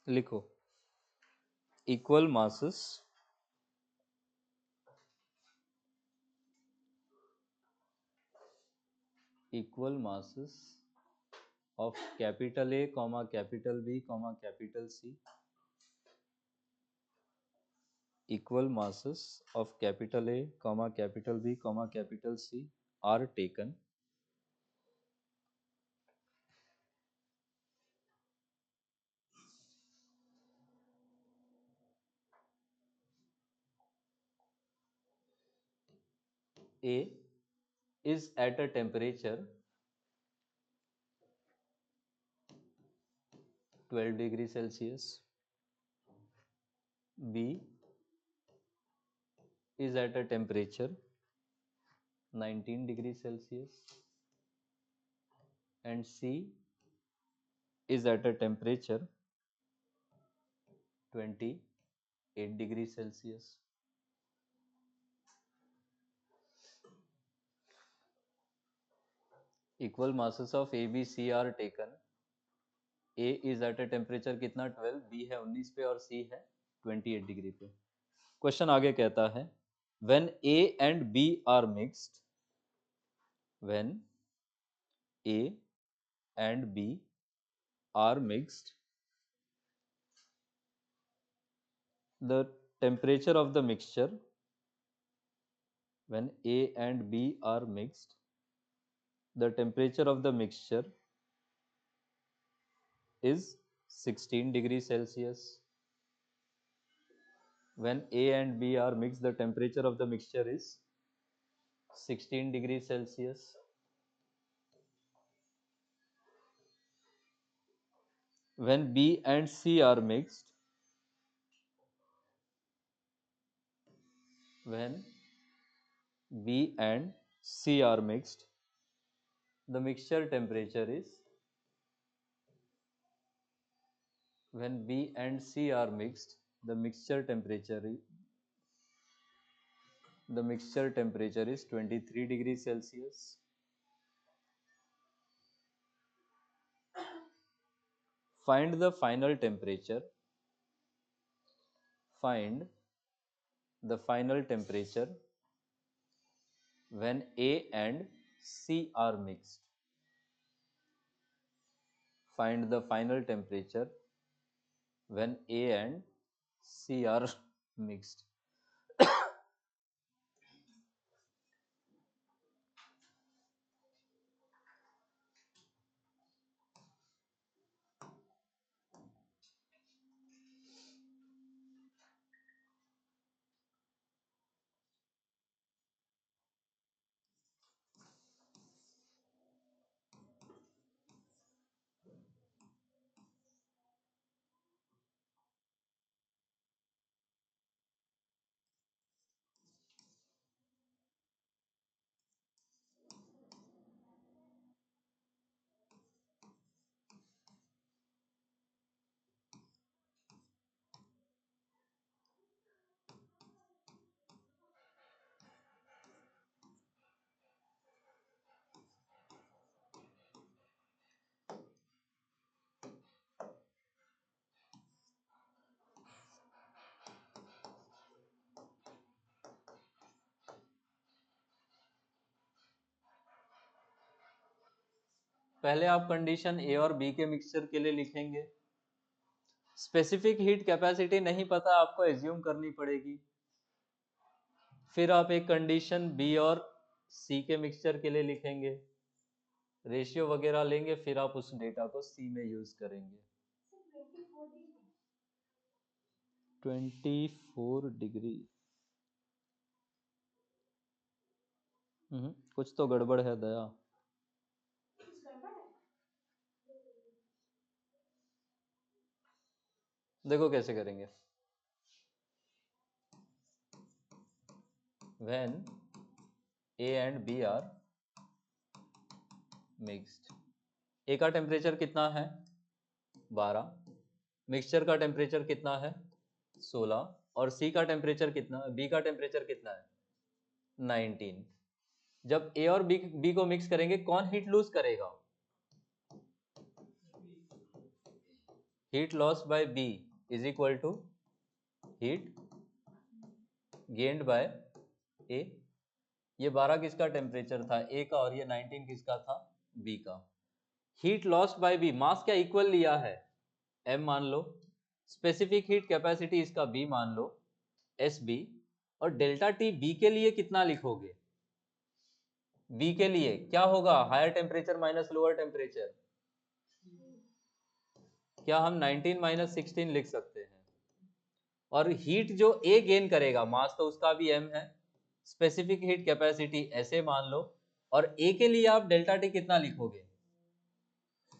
लिखो equal masses of capital A, capital B, capital C. Equal masses of capital A, capital B, capital C are taken. A is at a temperature 12 degrees Celsius. B is at a temperature 19 degrees Celsius. And C is at a temperature 28 degrees Celsius. Equal masses of A, B, C are taken. A is at a temperature कितना 12, B है 19 पे और C है 28 degree पे। Question आगे कहता है when A and B are mixed, when A and B are mixed, the temperature of the mixture, when A and B are mixed, the temperature of the mixture is 16 degrees Celsius. When A and B are mixed, the temperature of the mixture is 16 degrees Celsius. When B and C are mixed, when B and C are mixed, the mixture temperature is, when B and C are mixed, the mixture temperature is 23 degrees Celsius. Find the final temperature. Find the final temperature when A and C are mixed. Find the final temperature when A and C are mixed. पहले आप condition ए और B के mixture के लिए लिखेंगे specific heat capacity नहीं पता, आपको एज्यूम करनी पड़ेगी। फिर आप एक कंडीशन बी और सी के मिक्सचर के लिए लिखेंगे, रेशियो वगैरह लेंगे, फिर आप उस डेटा को सी में यूज करेंगे। 24 डिग्री, कुछ तो गड़बड़ है दया। देखो कैसे करेंगे। when A and B are mixed, A का टेम्परेचर कितना है 12, मिक्सचर का टेम्परेचर कितना है 16, और C का टेम्परेचर कितना, B का टेम्परेचर कितना है 19। जब A और B को मिक्स करेंगे कौन हीट लूज करेगा, heat loss by B is equal to heat gained by A। ये 12 किसका टेम्परेचर था A का, और ये 19 किसका था B का। हीट लॉस बाय B, मास क्या इक्वल लिया है M मान लो, स्पेसिफिक हीट कैपेसिटी इसका B मान लो SB, और डेल्टा T B के लिए कितना लिखोगे, B के लिए क्या होगा, higher temperature minus lower temperature, क्या हम 19 माइनस 16 लिख सकते हैं। और हीट जो A गेन करेगा, मास तो उसका भी M है, स्पेसिफिक हीट कैपेसिटी ऐसे मान लो, और A के लिए आप डेल्टा T कितना लिखोगे,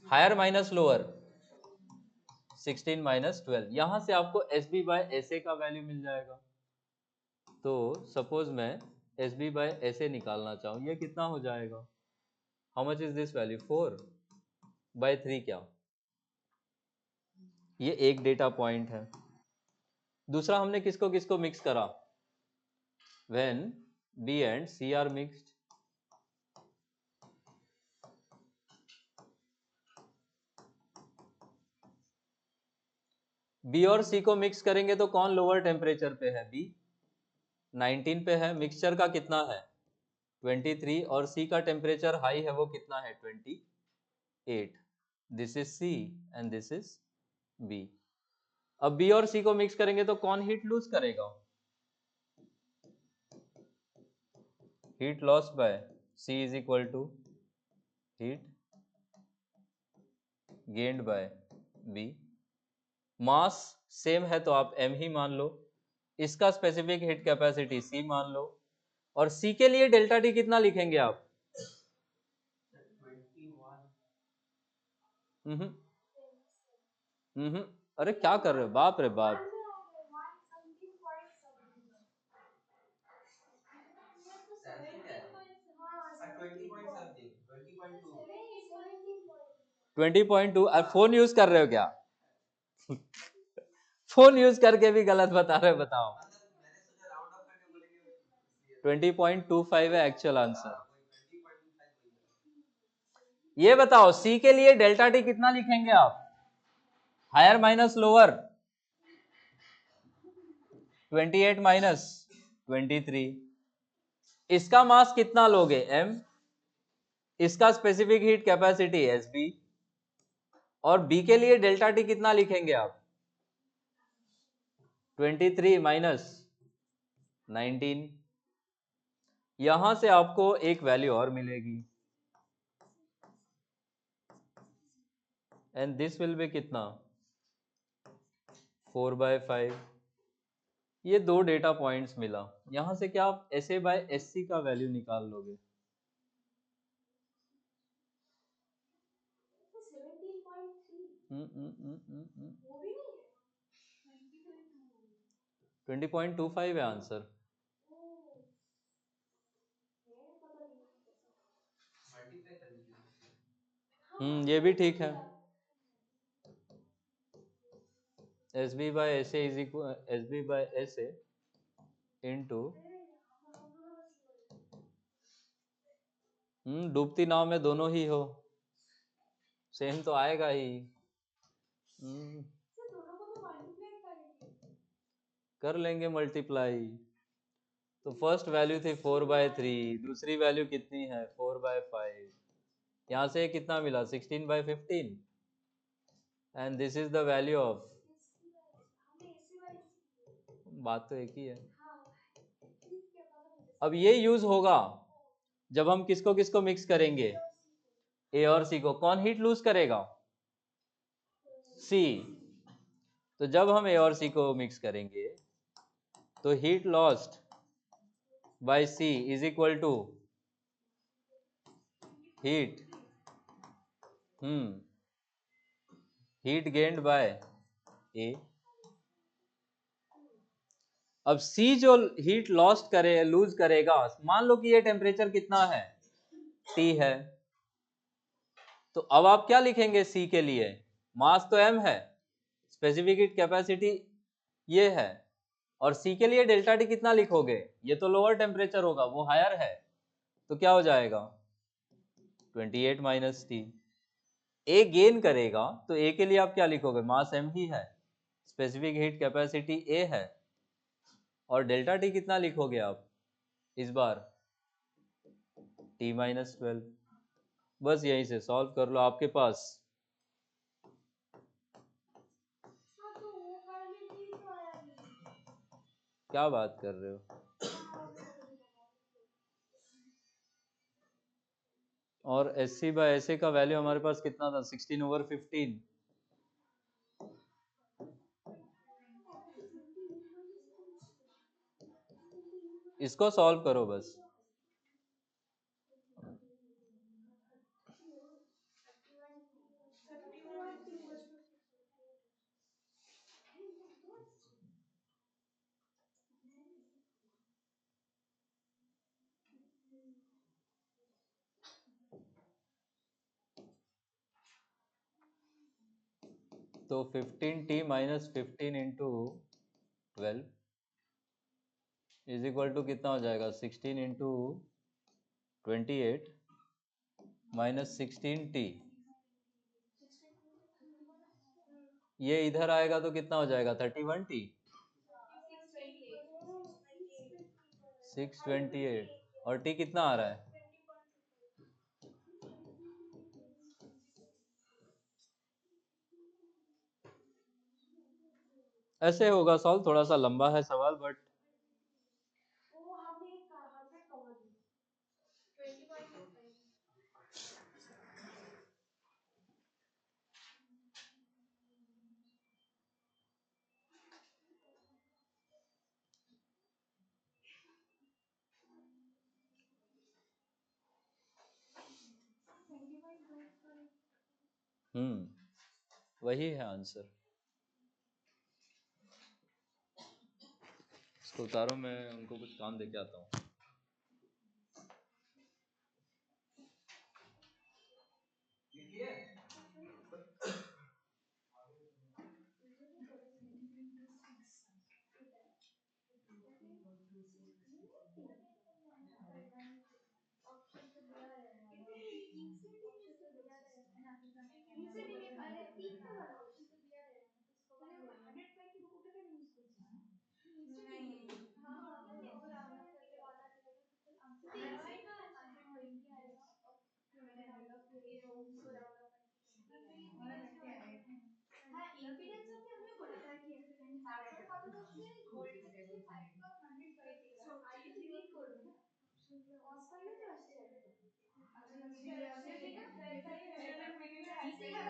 हायर माइनस लोअर 16 माइनस 12, यहां से आपको SB बाय SA का वैल्यू मिल जाएगा। तो सपोज मैं SB बाय SA निकालना चाहूं, ये कितना हो जाएगा, how much is this value 4 by 3 क्या, ये एक डेटा पॉइंट है। दूसरा हमने किसको किसको मिक्स करा, when B and C are mixed, B और C को मिक्स करेंगे तो कौन लोअर टेम्परेचर पे है, B 19 पे है, मिक्सचर का कितना है 23, और C का टेम्परेचर हाई है, वो कितना है 28। This is C and this is B। अब B और C को मिक्स करेंगे तो कौन हीट लूज करेगा, heat loss by C is equal to heat gained by B। Mass same है तो आप M ही मान लो, इसका स्पेसिफिक हीट कैपेसिटी C मान लो, और C के लिए डेल्टा T कितना लिखेंगे आप, 21। अरे क्या कर रहे हो, बाप रे बाप। Twenty point two, phone use कर रहे हो क्या फोन यूज करके भी गलत बता रहे हो, बताओ। 20.25 है एक्चुअल आंसर। ये बताओ सी के लिए डेल्टा टी कितना लिखेंगे आप, हायर माइनस लोअर 28 माइनस 23। इसका मास कितना लोगे m, इसका स्पेसिफिक हीट कैपेसिटी SB, और B के लिए डेल्टा टी कितना लिखेंगे आप 23 माइनस 19। यहां से आपको एक वैल्यू और मिलेगी, एंड दिस विल बी कितना 4/5। ये दो डेटा पॉइंट्स मिला, यहां से क्या आप SA बाय SC का वैल्यू निकाल लोगे। 20.25 है आंसर। ये भी ठीक है। SB by SA is equal SB by SA into डूबती नाव में दोनों ही हो, सेम तो आएगा ही। कर लेंगे मल्टीप्लाई। तो फर्स्ट वैल्यू थी 4/3, दूसरी वैल्यू कितनी है 4/5, यहाँ से कितना मिला 16/15, and this is the value of बात तो एक ही है। हाँ प्लीज क्या पता मुझे अब ये यूज होगा जब हम किसको किसको मिक्स करेंगे, ए और सी को। कौन हीट लूज करेगा, सी। तो जब हम ए और सी को मिक्स करेंगे तो heat lost by C is equal to heat heat gained by A. अब सी जो हीट लॉस्ट करे लूज करेगा, मान लो कि ये टेम्परेचर कितना है, टी है, तो अब आप क्या लिखेंगे सी के लिए, मास तो एम है, स्पेसिफिक हीट कैपेसिटी ये है, और सी के लिए डेल्टा टी कितना लिखोगे, ये तो लोअर टेम्परेचर होगा, वो हायर है, तो क्या हो जाएगा 28 माइनस टी। ए गेन करेगा तो ए के लिए आप क्या लिखोगे, मास एम ही है, स्पेसिफिक हीट कैपेसिटी ए है, और डेल्टा टी कितना लिखोगे आप इस बार, टी माइनस 12। बस यहीं से सॉल्व कर लो, आपके पास हाँ तो वो कर ली थी तो आया नहीं। क्या बात कर रहे हो। और S C by S A का वैल्यू हमारे पास कितना था, 16/15। इसको सॉल्व करो बस। तो 15t minus 15 into 12 is equal to कितना हो जाएगा, 16 इंटू 28 माइनस 16t। ये इधर आएगा तो कितना हो जाएगा, 31t, 628, और t कितना आ रहा है, ऐसे होगा सॉल्व, थोड़ा सा लंबा है सवाल बट वो हमने एक 100 कवर दी 20.25। वही है आंसर। इसको उतारो, मैं उनको कुछ काम देके आता हूँ। ऑप्शन तो दिया रहेगा ना, ऑप्शन तो दिया रहेगा ना, इनसे भी अरे 3 का वाला ऑप्शन तो दिया रहेगा ना, उसको बाद में 100 की बुक का यूज করছে না नहीं। हाँ हाँ और আমরা থেকে वाला दिया था तो आंसर आएगा, आंसर वही आएगा, मैंने राउंड ऑफ किया उसको राउंड ऑफ करके आएगा। হ্যাঁ ইম্পিডেন্স আমি আমিও বলেছি কি ইম্পিডেন্স, তারপরে কথা হচ্ছে ভোল্টেজ থেকে 5 বা 100 করে দিলাম, আর তো ডিলিট করবে না, অফ করলে তো আসছে একদম। সেটা ভেরিফাই হয়ে গেল, মিডিলে আছে না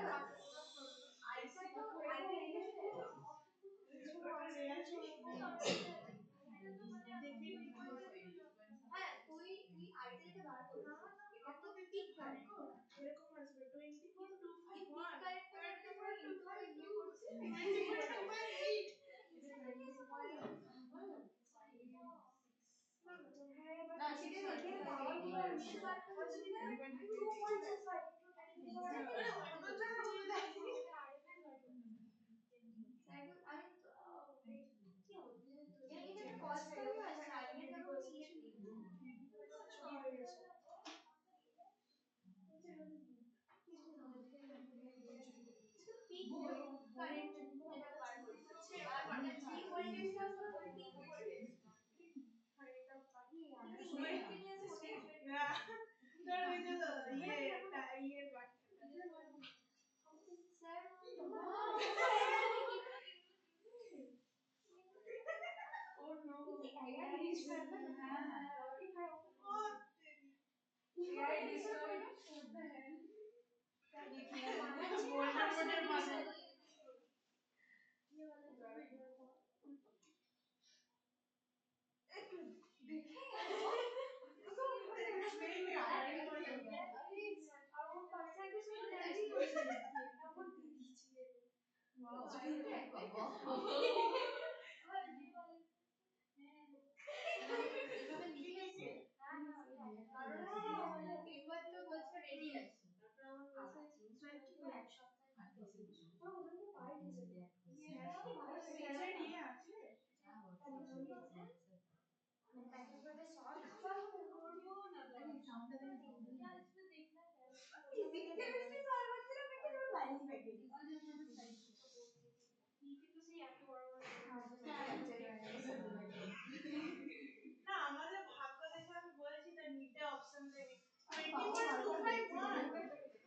আরেকটা তো আইডেন্টিফিকেশন এটা তো মানে দেখলেই হ্যাঁ তুই তুই আইডি থেকে বার করিস এটা তো পিক কারেন্ট এরকম আসবে 20.251 কারেন্টটা করতে পুরো ইনটু করে ইয়ে করছে 20.258 এটা 20.6 না সেটা এখানে পাওয়ার গুলো উঠতে পারতো না সেটা 2.25 ওটা তো দিয়ে দেয় একদম আমি তো কি হবে এর কিন্তু একটা কস ভ্যালু আছে আগে যখন নিয়ে সরিয়ে হয়ে গেছে পিক কারেন্ট যেটা বার করেছে আর এই ভোল্টেজটা পুরো ডিপ ভোল্টেজ কারেন্ট অফ পাহি আমার ইম্পিডেন্স মনে হয় না আমাদের ভাগ্য দেখে আমি বলছি তো নিটে অপশন দেবে 20.251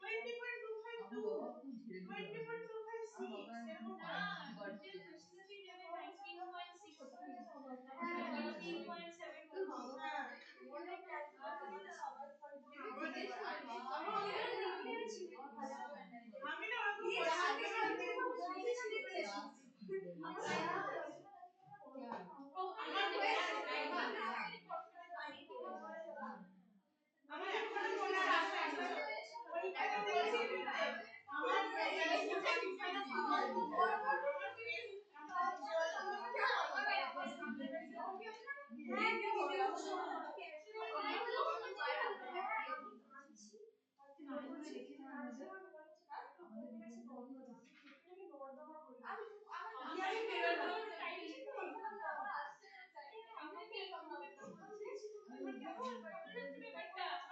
20.252 20.256 এরকম কৃষ্ণজি দেবে 19.6 হ্যাঁ আমি না ওরকম আমার এখনো মনে আছে ওইখানে বলছি আমার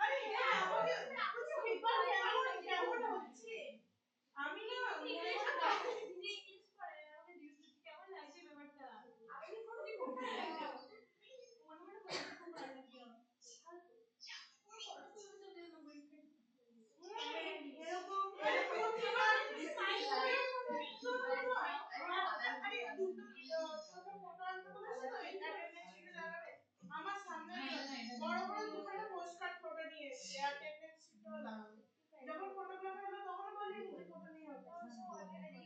আরে হ্যাঁ আমাকে পেপার কেমন হচ্ছে আমি না কেমন লাগছে ব্যাপারটা এরকম ছোট ফটো আনতে বলেছে তো অ্যাটেন্ডেন্স শিটে লাগাবে আমার সামনে বড় বড় দুখানা পোস্ট কার্ড ফটো নিয়ে এসেছে অ্যাটেন্ডেন্স শিটটাও লাগাবে যখন ফটোগ্রাফার হলো তখন বললেন যে ফটো নেই হবে ফটো এখনো বলিনি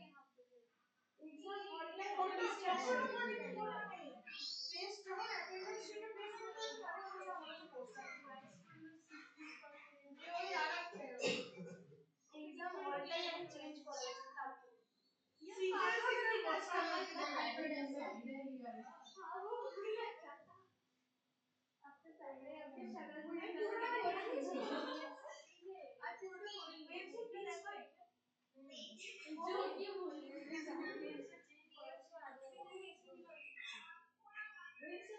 ফটো নেই পেস্ট যখন অ্যাটেন্ডেন্স শিটে পেস্ট করতে হবে তখন বলছে আমার কাছে পোস্ট কার্ড ওই লাগাচ্ছে এক্সাম হলটাই আমি চেঞ্জ করে দিয়েছি তারপর সিঙ্গেল সিঙ্গেল পোস্ট কার্ড আপনি সাইডে আপনি শাকল আমি পুরোটা করে দিয়েছি আর পুরোটা করে দিয়েছি প্লিজ जो কি বললি পেজটা চেঞ্জ করেছো আর ওয়েবসাইট দেখেন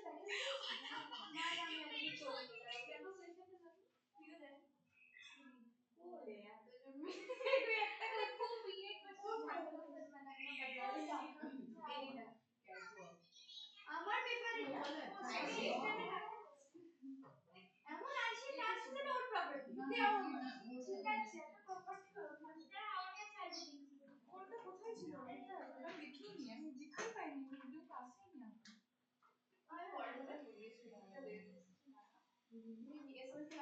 না না আমি এখনো চলি দেখো পেজটা দেখো ভিডিও দেখো ওরে এত জমি একটু একটা খুব ইয়ে করছো মেরিনা আমার পেপারে এমন আইসে কাজ করতে নোট প্রপার্টি ঠিক আছে একটা প্রপার্টি আমার কাছে আছে কোনটা কোথায় ছিল এটা আমি দেখিনি আমি দেখতেই পাইনি ভিডিও আসেনি আমার পরে বলে জিজ্ঞেস করতে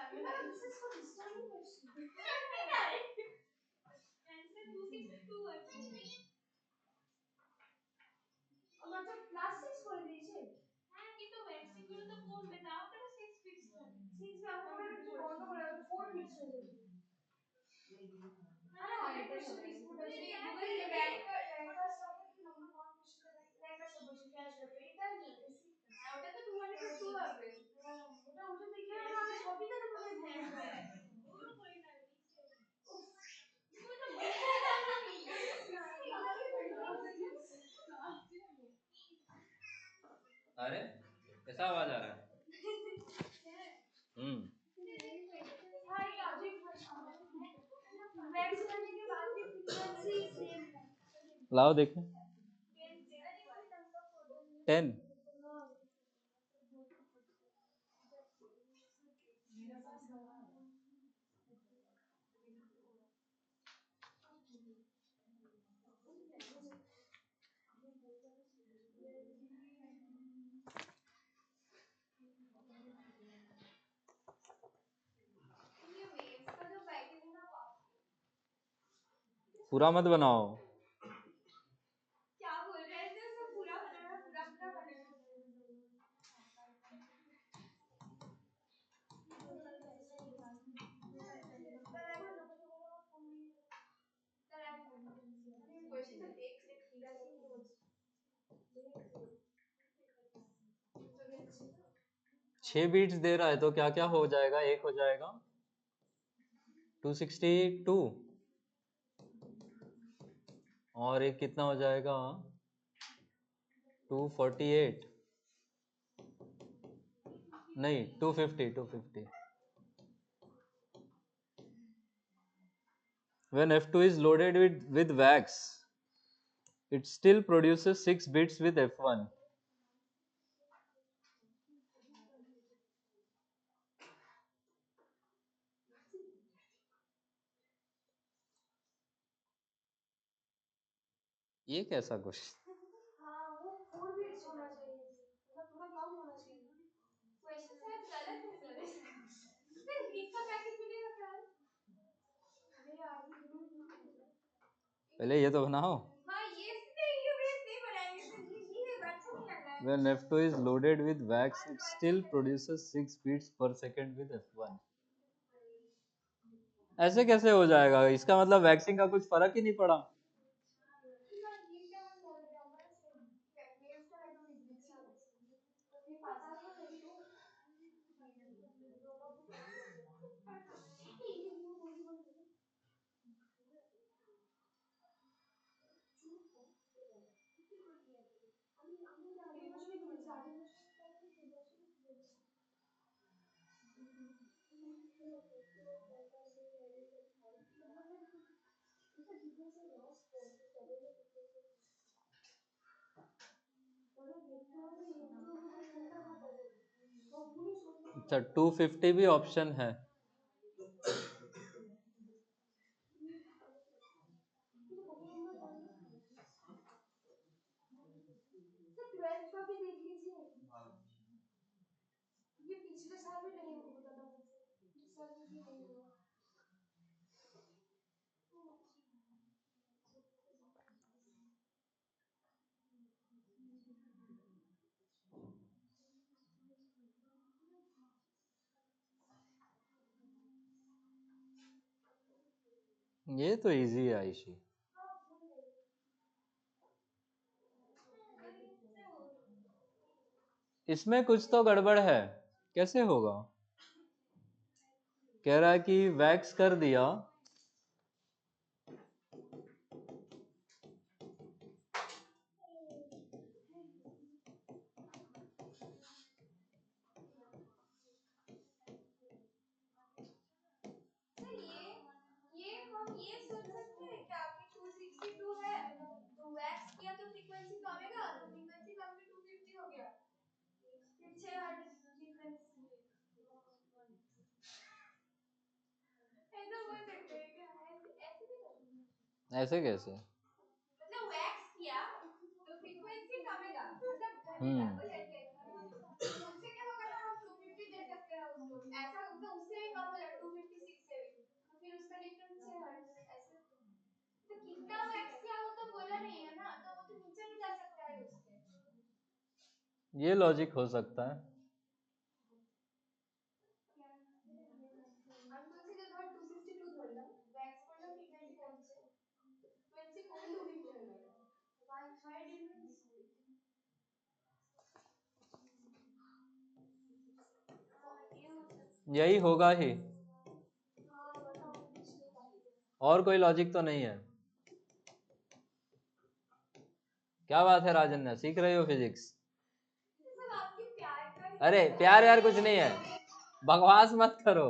লাগলো this is for disturbing question answer 262 আছে আমার তো ক্লাস 6 করে দিয়েছে হ্যাঁ কিন্তু ওয়েবসাইট গুলো তো কমবে তাও কেন 6 ফিক্স হবে 6 আমি বলে কিছু বন্ধ করে 4 ফিক্স হয়ে যাবে আরে অনেক কোশ্চেন ডিসপুট আছে গুগল র্যাঙ্কার সঙ্গে কি নম্বর 1 কোশ্চেন র্যাঙ্কার সব বসে ক্যাশ হবে এটা না বেসিক ওটা তো 202 হবে হ্যাঁ ওটা উঠে দেখে না আমি সবই তো বলে হ্যাঁ ওরও করি না তুমি তো अरे कैसा आवाज आ रहा है भाई अजीब वेब करने के बाद भी फ्रीक्वेंसी सेम है लाओ देखें 10 ये वेव्स का जो पैकेज है ना पूरा मत बनाओ क्या बोल रहे थे उसको पूरा बनाना क्वेश्चन देख 6 बीट्स दे रहा है तो क्या क्या हो जाएगा, एक हो जाएगा 262 और एक कितना हो जाएगा 248, नहीं 250. When F2 is loaded with wax, it still produces 6 bits with F1. ये कैसा क्वेश्चन? हाँ वो 4 बिट्स होना चाहिए, मतलब थोड़ा कम होना चाहिए। क्वेश्चन शायद गलत है सर इसका। फिर हीट का पैकेट मिलेगा क्या? अरे यार ये जरूर नहीं। पहले ये तो बनाओ। हाँ ये नहीं बनाएंगे सर, ये अच्छा नहीं लग रहा है। When F2 is loaded with wax, it still produces 6 beats per second with F1. ऐसे कैसे हो जाएगा? इसका मतलब वैक्सिंग का कुछ फर्क ही नहीं पड़ा। अच्छा 250 भी ऑप्शन है। ट्वेल्थ का भी देख लीजिए, ये पिछले साल भी नहीं होता था मुझसे, इस साल में भी नहीं हुआ। ये तो इजी है आयशी। इसमें कुछ तो गड़बड़ है, कैसे होगा? कह रहा है कि वैक्स कर दिया, ये हम ये सोच सकते हैं क्या कि 262 है, तो वैक्स किया तो फ्रीक्वेंसी कमेगा, तो फ्रीक्वेंसी कम के 250 हो गया, फिर 6 हर्ट्ज फ्रीक्वेंसी। ऐसा बोल सकते हैं क्या? ऐसे भी कर, ऐसे कैसे? मतलब वैक्स किया तो फ्रीक्वेंसी कमेगा, मतलब घटेगा, कोई तो उससे क्या होगा ना, हम 250 दे सकते हैं उसको, ऐसा मतलब उससे भी कम हो जाएगा 256 से भी, तो फिर उसका डिफरेंस 6 हर्ट्ज ऐसे। तो कितना वैक्स किया वो तो बोला नहीं है ना, तो वो तो नीचे भी जा सकता है उसके। ये लॉजिक हो सकता है। আমি বলছি যে ধর 262 ধরলাম, ওয়্যাক্স করলাম ফ্রিকোয়েন্সি কমছে, ফ্রিকোয়েন্সি কমে 250 হয়ে গেল, বাই ডিফারেন্স। यही होगा ही, हाँ बताओ पिछले बाकी। और कोई लॉजिक तो नहीं है। क्या बात है राजन्या, सीख रही हो फिजिक्स? सब आपके प्यार का ही। अरे प्यार यार कुछ नहीं है, बकवास मत करो,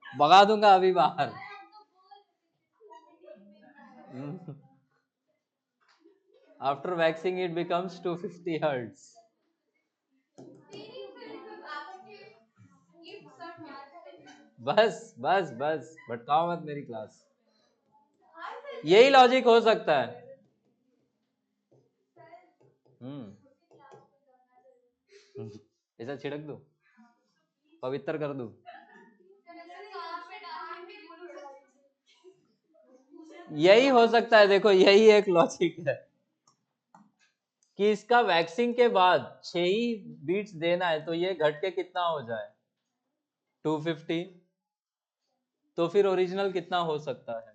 भगा दूंगा अभी बाहर। After waxing it becomes 250 hertz. बस बस बस भटकाओ मत मेरी क्लास। यही लॉजिक हो सकता है। ऐसा छिड़क दो, पवित्र कर दो। यही हो सकता है, देखो यही एक लॉजिक है कि इसका वैक्सिंग के बाद 6 ही बीट्स देना है, तो ये घट के कितना हो जाए 250, तो फिर ओरिजिनल कितना हो सकता है?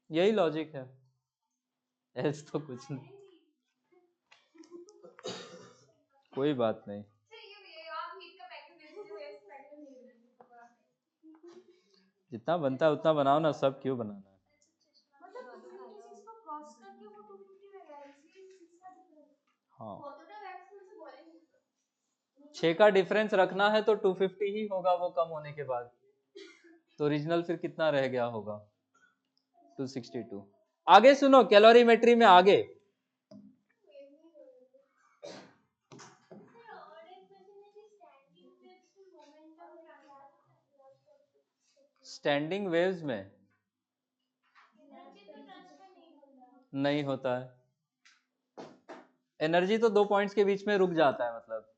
यही लॉजिक है। एस तो कुछ नहीं, कोई बात नहीं। सर ये भैया आप हीट का पैकेट दे दीजिए, मैं इस पैकेट में नहीं बनाएंगे। जितना बनता है उतना बनाओ ना, सब क्यों बनाना है। मतलब 256 को क्रॉस करके वो 250 में गया, इसलिए 6 का डिफरेंस। हाँ, फोटो ना वैक्स से बोलेंगे 6 का डिफरेंस रखना है तो 250 ही होगा वो कम होने के बाद। तो ओरिजिनल फिर कितना रह गया होगा? 262। आगे सुनो, कैलोरीमेट्री में आगे स्टैंडिंग वेव्स में नहीं होता है। एनर्जी तो 2 पॉइंट्स के बीच में रुक जाता है, मतलब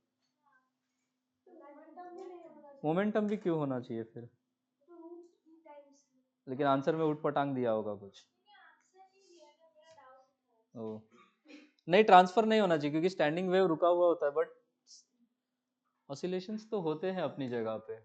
मोमेंटम भी क्यों होना चाहिए फिर? लेकिन आंसर में उठ पटांग दिया होगा कुछ। ओ नहीं, ट्रांसफर नहीं होना चाहिए क्योंकि स्टैंडिंग वेव रुका हुआ होता है, बट ऑसिलेशंस तो होते हैं अपनी जगह पे।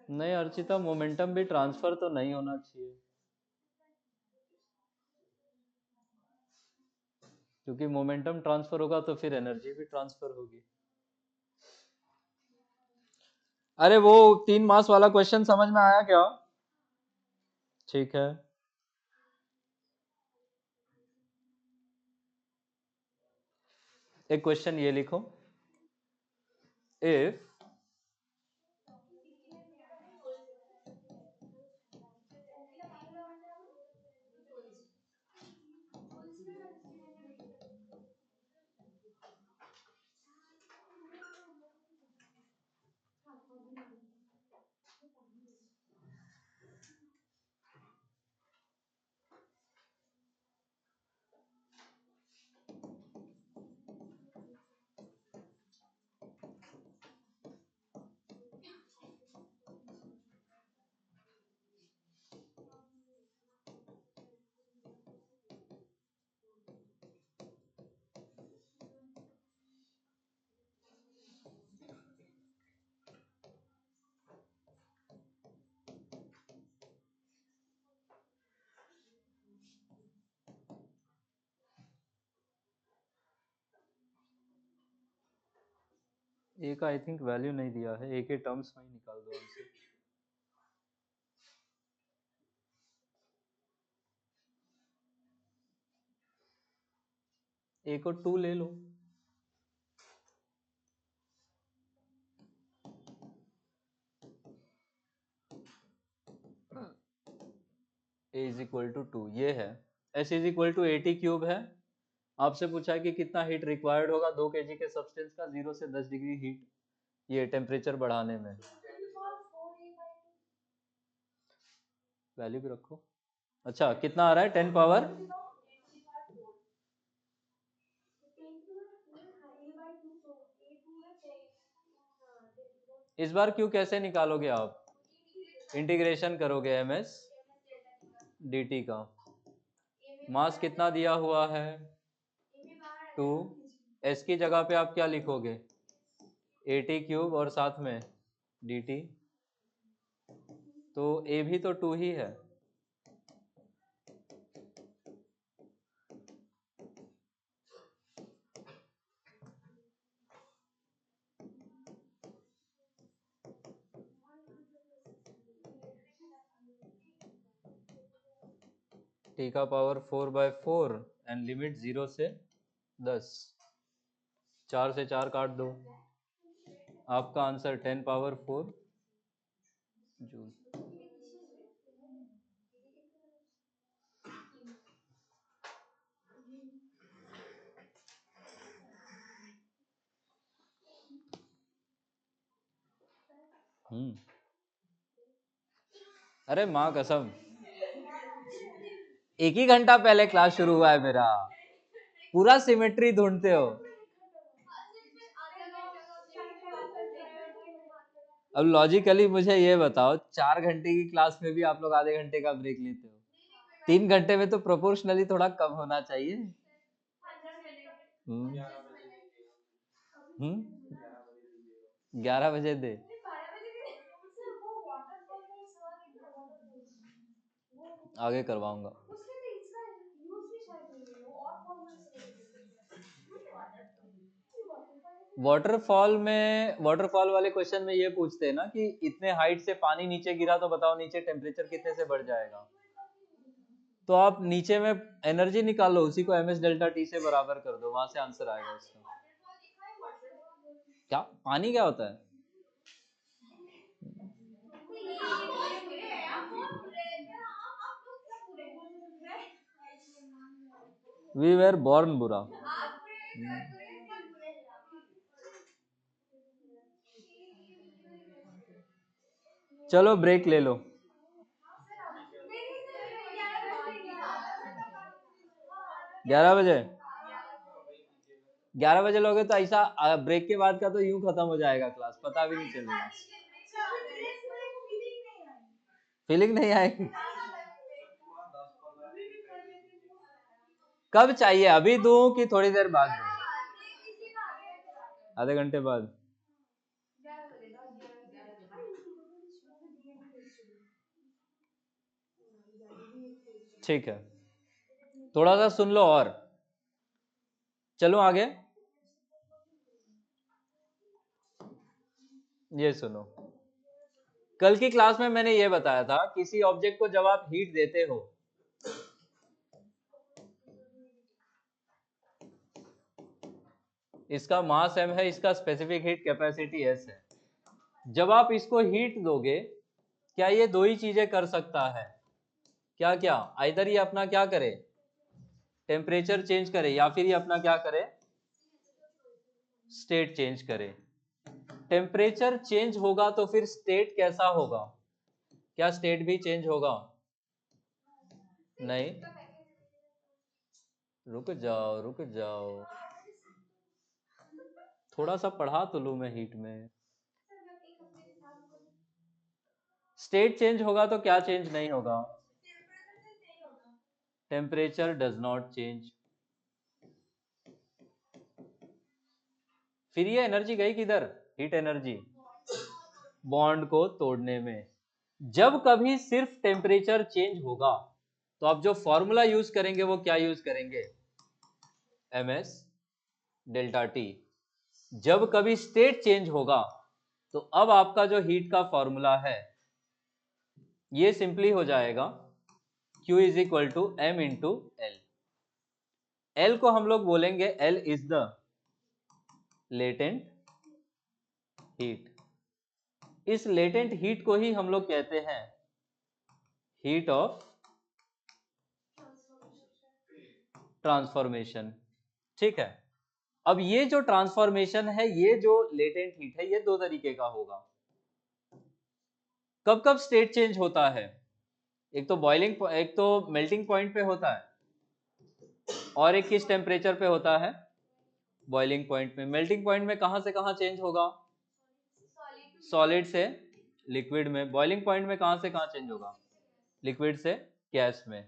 नहीं अर्चिता, मोमेंटम भी ट्रांसफर तो नहीं होना चाहिए क्योंकि मोमेंटम ट्रांसफर होगा तो फिर एनर्जी भी ट्रांसफर होगी। अरे वो 3 मास वाला क्वेश्चन समझ में आया क्या? ठीक है, एक क्वेश्चन ये लिखो, इफ ए का आई थिंक वैल्यू नहीं दिया है, ए के टर्म्स में ही निकाल दो आंसर। ए को 2 ले लो, ए इज इक्वल टू 2 ये है, S is equal to 80 cube है। आपसे पूछा है कि कितना हीट रिक्वायर्ड होगा 2 केजी के सब्सटेंस का 0 से 10 डिग्री हीट ये टेम्परेचर बढ़ाने में। वैल्यू भी रखो। अच्छा कितना आ रहा है? 10 पावर इस बार क्यों कैसे निकालोगे आप? इंटीग्रेशन करोगे एम एस डी टी का। मास कितना दिया हुआ है? 2। एस की जगह पे आप क्या लिखोगे? 80 क्यूब और साथ में डी टी, तो ए भी तो 2 ही है। t का पावर 4/4 एंड लिमिट 0 से 10। 4 से 4 काट दो, आपका आंसर 10⁴ जूल। अरे माँ कसम, 1 ही घंटा पहले क्लास शुरू हुआ है मेरा, पूरा सिमेट्री ढूंढते हो। अब लॉजिकली मुझे ये बताओ, 4 घंटे की क्लास में भी आप लोग आधे घंटे का ब्रेक लेते हो, 3 घंटे में तो प्रोपोर्शनली थोड़ा कम होना चाहिए। हम्म 11 बजे दे। आगे करवाऊंगा। वाटरफॉल वाले क्वेश्चन में ये पूछते हैं ना कि इतने हाइट से पानी नीचे गिरा तो बताओ नीचे टेम्परेचर कितने से बढ़ जाएगा। तो आप नीचे में एनर्जी निकालो, उसी को ms डेल्टा t से बराबर कर दो, वहां से आंसर आएगा इसका। क्या पानी क्या होता है? वी वेर बॉर्न बुरा। चलो ब्रेक ले लो। 11 बजे 11 बजे लोगे तो ऐसा ब्रेक के बाद का तो यूं खत्म हो जाएगा क्लास, पता भी नहीं चलेगा। फीलिंग नहीं आएगी? कब चाहिए, अभी दूं कि थोड़ी देर बाद दूं? आधे घंटे बाद। ठीक है, थोड़ा सा सुन लो और चलो आगे। ये सुनो, कल की क्लास में मैंने ये बताया था, किसी ऑब्जेक्ट को जब आप हीट देते हो, इसका मास m है, इसका स्पेसिफिक हीट कैपेसिटी s है। जब आप इसको हीट दोगे, क्या ये दो ही चीजें कर सकता है? क्या क्या? आइदर ये अपना क्या करे, टेम्परेचर चेंज करे, या फिर ये अपना क्या करे, स्टेट चेंज करे। टेम्परेचर चेंज होगा तो फिर स्टेट कैसा होगा? क्या स्टेट भी चेंज होगा? नहीं, रुक जाओ रुक जाओ, थोड़ा सा पढ़ा तो लूं मैं हीट में। स्टेट चेंज होगा तो क्या चेंज नहीं होगा? Temperature does not change. फिर ये एनर्जी गई किधर? हीट एनर्जी बॉन्ड को तोड़ने में। जब कभी सिर्फ टेम्परेचर चेंज होगा तो आप जो फॉर्मूला यूज करेंगे वो क्या यूज करेंगे? ms delta t। जब कभी स्टेट चेंज होगा तो अब आपका जो हीट का फॉर्मूला है ये सिंपली हो जाएगा Q is equal to m into L. L को हम लोग बोलेंगे L is the latent heat. इस लेटेंट हीट को ही हम लोग कहते हैं हीट ऑफ ट्रांसफॉर्मेशन। ठीक है, अब ये जो ट्रांसफॉर्मेशन है, ये जो लेटेंट हीट है, ये दो तरीके का होगा। कब कब स्टेट चेंज होता है? एक तो बॉइलिंग, एक तो मेल्टिंग पॉइंट पे होता है, और एक किस टेम्परेचर पे होता है? बॉइलिंग पॉइंट में। मेल्टिंग पॉइंट में कहां से कहां चेंज होगा? सॉलिड से लिक्विड में। बॉइलिंग पॉइंट में कहां से कहां चेंज होगा? लिक्विड से गैस में।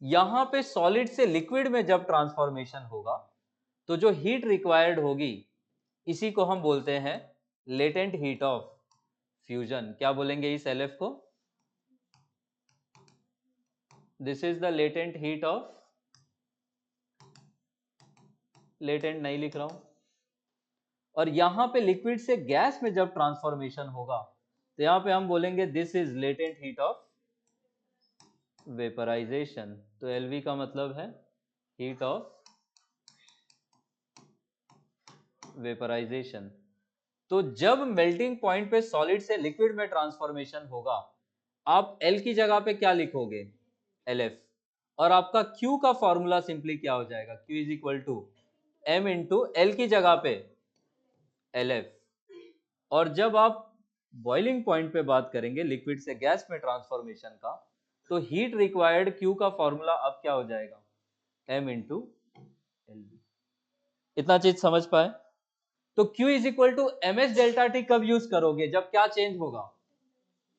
यहां पे सॉलिड से लिक्विड में जब ट्रांसफॉर्मेशन होगा तो जो हीट रिक्वायर्ड होगी, इसी को हम बोलते हैं लेटेंट हीट ऑफ फ्यूजन। क्या बोलेंगे इस LF को? This is the latent heat of, latent नहीं लिख रहा हूं। और यहां पे लिक्विड से गैस में जब ट्रांसफॉर्मेशन होगा तो यहां पे हम बोलेंगे this is latent heat of vaporization, तो LV का मतलब है हीट ऑफ वेपराइजेशन। तो जब मेल्टिंग पॉइंट पे सॉलिड से लिक्विड में ट्रांसफॉर्मेशन होगा, आप L की जगह पे क्या लिखोगे? LF। और आपका Q का फॉर्मूला सिंपली क्या हो जाएगा? Q is equal to M into L की जगह पे LF। और जब आप बॉइलिंग पॉइंट पे बात करेंगे लिक्विड से गैस में ट्रांसफॉर्मेशन का, तो हीट रिक्वायर्ड Q का फॉर्मूला अब क्या हो जाएगा? M into LV। इतना चीज समझ पाए? तो Q is equal to MS delta T कब यूज करोगे? जब क्या चेंज होगा?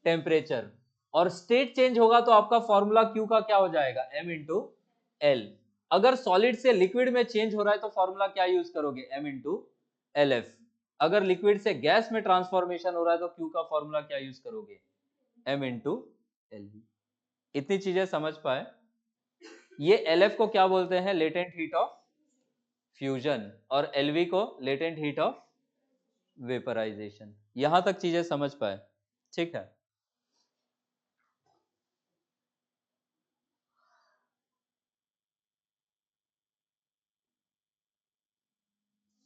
टेम्परेचर। और स्टेट चेंज होगा तो आपका फॉर्मूला Q का क्या हो जाएगा? M into L। अगर सॉलिड से लिक्विड में चेंज हो रहा है तो फॉर्मूला क्या यूज करोगे? M into LF। अगर लिक्विड से गैस में ट्रांसफॉर्मेशन हो रहा है तो Q का फॉर्मूला क्या यूज करोगे? M into LV। इतनी चीजें समझ पाए? ये LF को क्या बोलते हैं? Latent heat of fusion. और LV को लेटेंट हीट ऑफ वेपराइजेशन। यहां तक चीजें समझ पाए? ठीक है।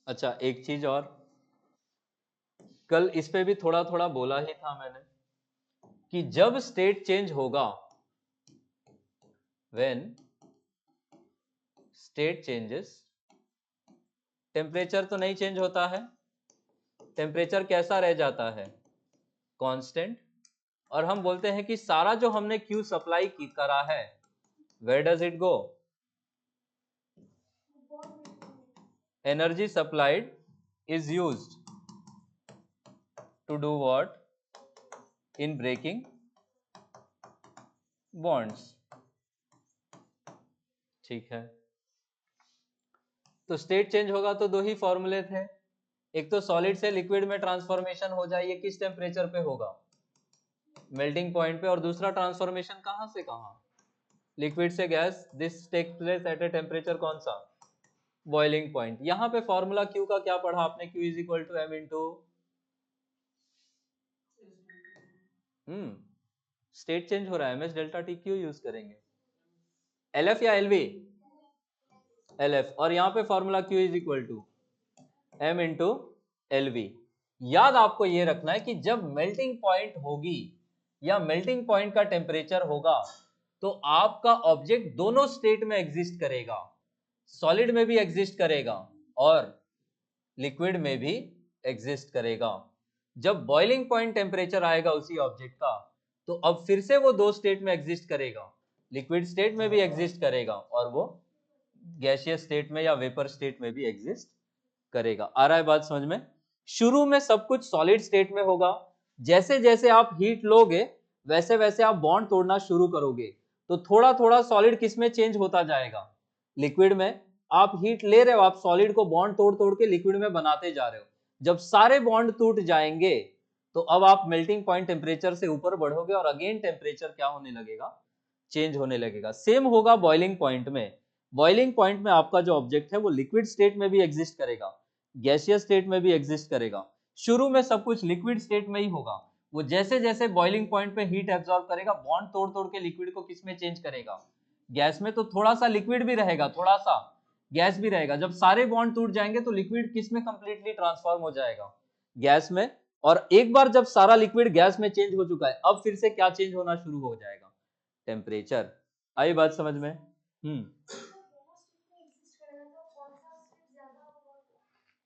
अच्छा, एक चीज और, कल इस पे भी थोड़ा थोड़ा बोला ही था मैंने कि जब स्टेट चेंज होगा, व्हेन स्टेट चेंजेस, टेम्परेचर तो नहीं चेंज होता है, टेम्परेचर कैसा रह जाता है? कांस्टेंट। और हम बोलते हैं कि सारा जो हमने Q सप्लाई करा है, where does it go? Energy supplied is used to do what? In breaking bonds. ठीक है। तो स्टेट चेंज होगा तो दो ही फॉर्मूले थे, एक तो सॉलिड से लिक्विड में ट्रांसफॉर्मेशन हो जाए, ये किस टेम्परेचर पे होगा? मेल्टिंग पॉइंट पे। और दूसरा ट्रांसफॉर्मेशन कहां से कहां? लिक्विड से gas. This take place at a temperature कौन सा? Boiling point. यहां पे फॉर्मूला Q का क्या पढ़ा आपने? Q is equal to M into state change हो रहा है, MS डेल्टा T क्यों यूज करेंगे? LF या LV? LF। और यहाँ पे formula Q is equal to M into LV। याद आपको ये रखना है कि जब मेल्टिंग पॉइंट होगी या मेल्टिंग पॉइंट का टेम्परेचर होगा, तो आपका ऑब्जेक्ट दोनों स्टेट में एग्जिस्ट करेगा, सॉलिड में भी एग्जिस्ट करेगा और लिक्विड में भी एग्जिस्ट करेगा। जब बॉइलिंग पॉइंट टेम्परेचर आएगा उसी ऑब्जेक्ट का, तो अब फिर से वो दो स्टेट में एग्जिस्ट करेगा, लिक्विड स्टेट में भी एग्जिस्ट करेगा और वो गैसियस स्टेट में या वेपर स्टेट में भी एग्जिस्ट करेगा। आ रहा है बात समझ में? शुरू में सब कुछ सॉलिड स्टेट में होगा, जैसे जैसे आप हीट लोगे वैसे वैसे आप बॉन्ड तोड़ना शुरू करोगे, तो थोड़ा थोड़ा सॉलिड किस में चेंज होता जाएगा? लिक्विड में। आप हीट ले रहे हो, आप सॉलिड को बॉन्ड तोड़ तोड़ के लिक्विड में बनाते जा रहे हो। जब सारे बॉन्ड टूट जाएंगे तो अब आप मेल्टिंग पॉइंट टेम्परेचर से ऊपर बढ़ोगे और अगेन टेम्परेचर क्या होने लगेगा? चेंज होने लगेगा। सेम होगा बॉइलिंग पॉइंट में। बॉइलिंग पॉइंट में आपका जो ऑब्जेक्ट है वो लिक्विड स्टेट में भी एग्जिस्ट करेगा, गैसियस स्टेट में भी एग्जिस्ट करेगा। शुरू में सब कुछ लिक्विड स्टेट में ही होगा, वो जैसे जैसे बॉइलिंग पॉइंट पे हीट एब्जॉर्ब करेगा, बॉन्ड तोड़ तोड़ के लिक्विड को किस में चेंज करेगा? गैस में। तो थोड़ा सा लिक्विड भी रहेगा, थोड़ा सा गैस भी रहेगा। जब सारे बॉन्ड टूट जाएंगे तो लिक्विड किस में कंप्लीटली ट्रांसफॉर्म हो जाएगा? गैस में। और एक बार जब सारा लिक्विड गैस में चेंज हो चुका है, अब फिर से क्या चेंज होना शुरू हो जाएगा? टेम्परेचर। आई बात समझ में?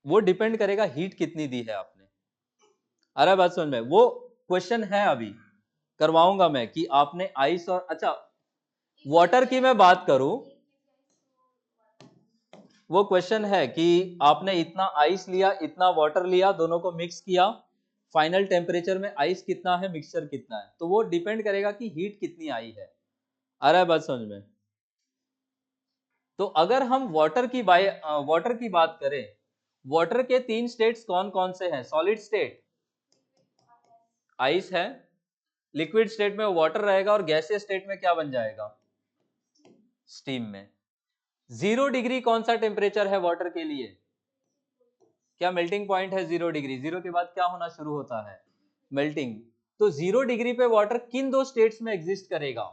वो डिपेंड करेगा हीट कितनी दी है आपने। आ रहा है बात समझ में? वो क्वेश्चन है, अभी करवाऊंगा मैं कि आपने आइस और, अच्छा वाटर की मैं बात करूं, वो क्वेश्चन है कि आपने इतना आइस लिया, इतना वाटर लिया, दोनों को मिक्स किया, फाइनल टेम्परेचर में आइस कितना है, मिक्सचर कितना है, तो वो डिपेंड करेगा कि हीट कितनी आई है। आ रहा है बात समझ में? तो अगर हम वाटर की बात करें, वाटर के तीन स्टेट्स कौन कौन से हैं? सॉलिड स्टेट आइस है, लिक्विड स्टेट में वाटर रहेगा और गैसियस स्टेट में क्या बन जाएगा? स्टीम में। 0 डिग्री कौन सा टेम्परेचर है वाटर के लिए? क्या मेल्टिंग पॉइंट है 0 डिग्री? 0 के बाद क्या होना शुरू होता है? मेल्टिंग। तो 0 डिग्री पे वाटर किन दो स्टेट्स में एग्जिस्ट करेगा?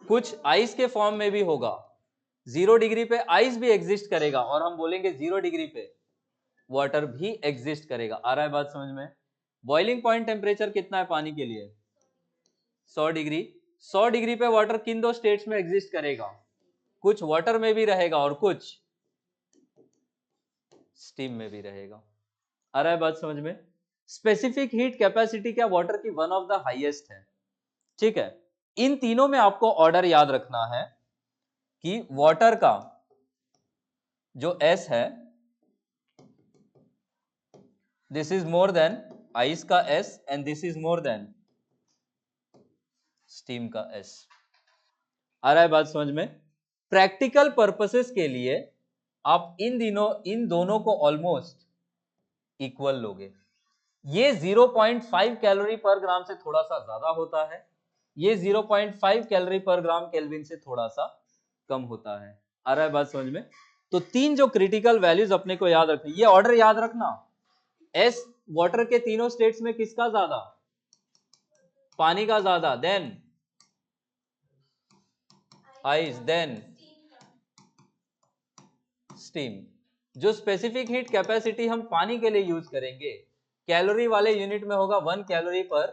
कुछ आइस के फॉर्म में भी होगा। 0 डिग्री पे आइस भी एग्जिस्ट करेगा और हम बोलेंगे 0 डिग्री पे वाटर भी एग्जिस्ट करेगा। आ रहा है बात समझ में? बॉइलिंग पॉइंट टेम्परेचर कितना है पानी के लिए? 100 डिग्री। 100 डिग्री पे वाटर किन दो स्टेट्स में एग्जिस्ट करेगा? कुछ वाटर में भी रहेगा और कुछ स्टीम में भी रहेगा। आ रहा है बात समझ में? स्पेसिफिक हीट कैपेसिटी क्या वाटर की वन ऑफ द हाईएस्ट है। ठीक है, इन तीनों में आपको ऑर्डर याद रखना है कि वाटर का जो S है this is more than ice का S and this is more than steam का S। आ रहा है बात समझ में? प्रैक्टिकल पर्पसेस के लिए आप इन दोनों को ऑलमोस्ट इक्वल लोगे। ये 0.5 कैलोरी पर ग्राम से थोड़ा सा ज्यादा होता है, ये 0.5 कैलोरी पर ग्राम केल्विन से थोड़ा सा कम होता है। आ रहा है बात समझ में? तो तीन जो क्रिटिकल वैल्यूज अपने को याद रखनी, ये ऑर्डर याद रखना। एस वाटर के तीनों स्टेट्स में किसका ज्यादा? पानी का ज्यादा, देन आइस, देन स्टीम। जो स्पेसिफिक हीट कैपेसिटी हम पानी के लिए यूज करेंगे कैलोरी वाले यूनिट में होगा 1 कैलोरी पर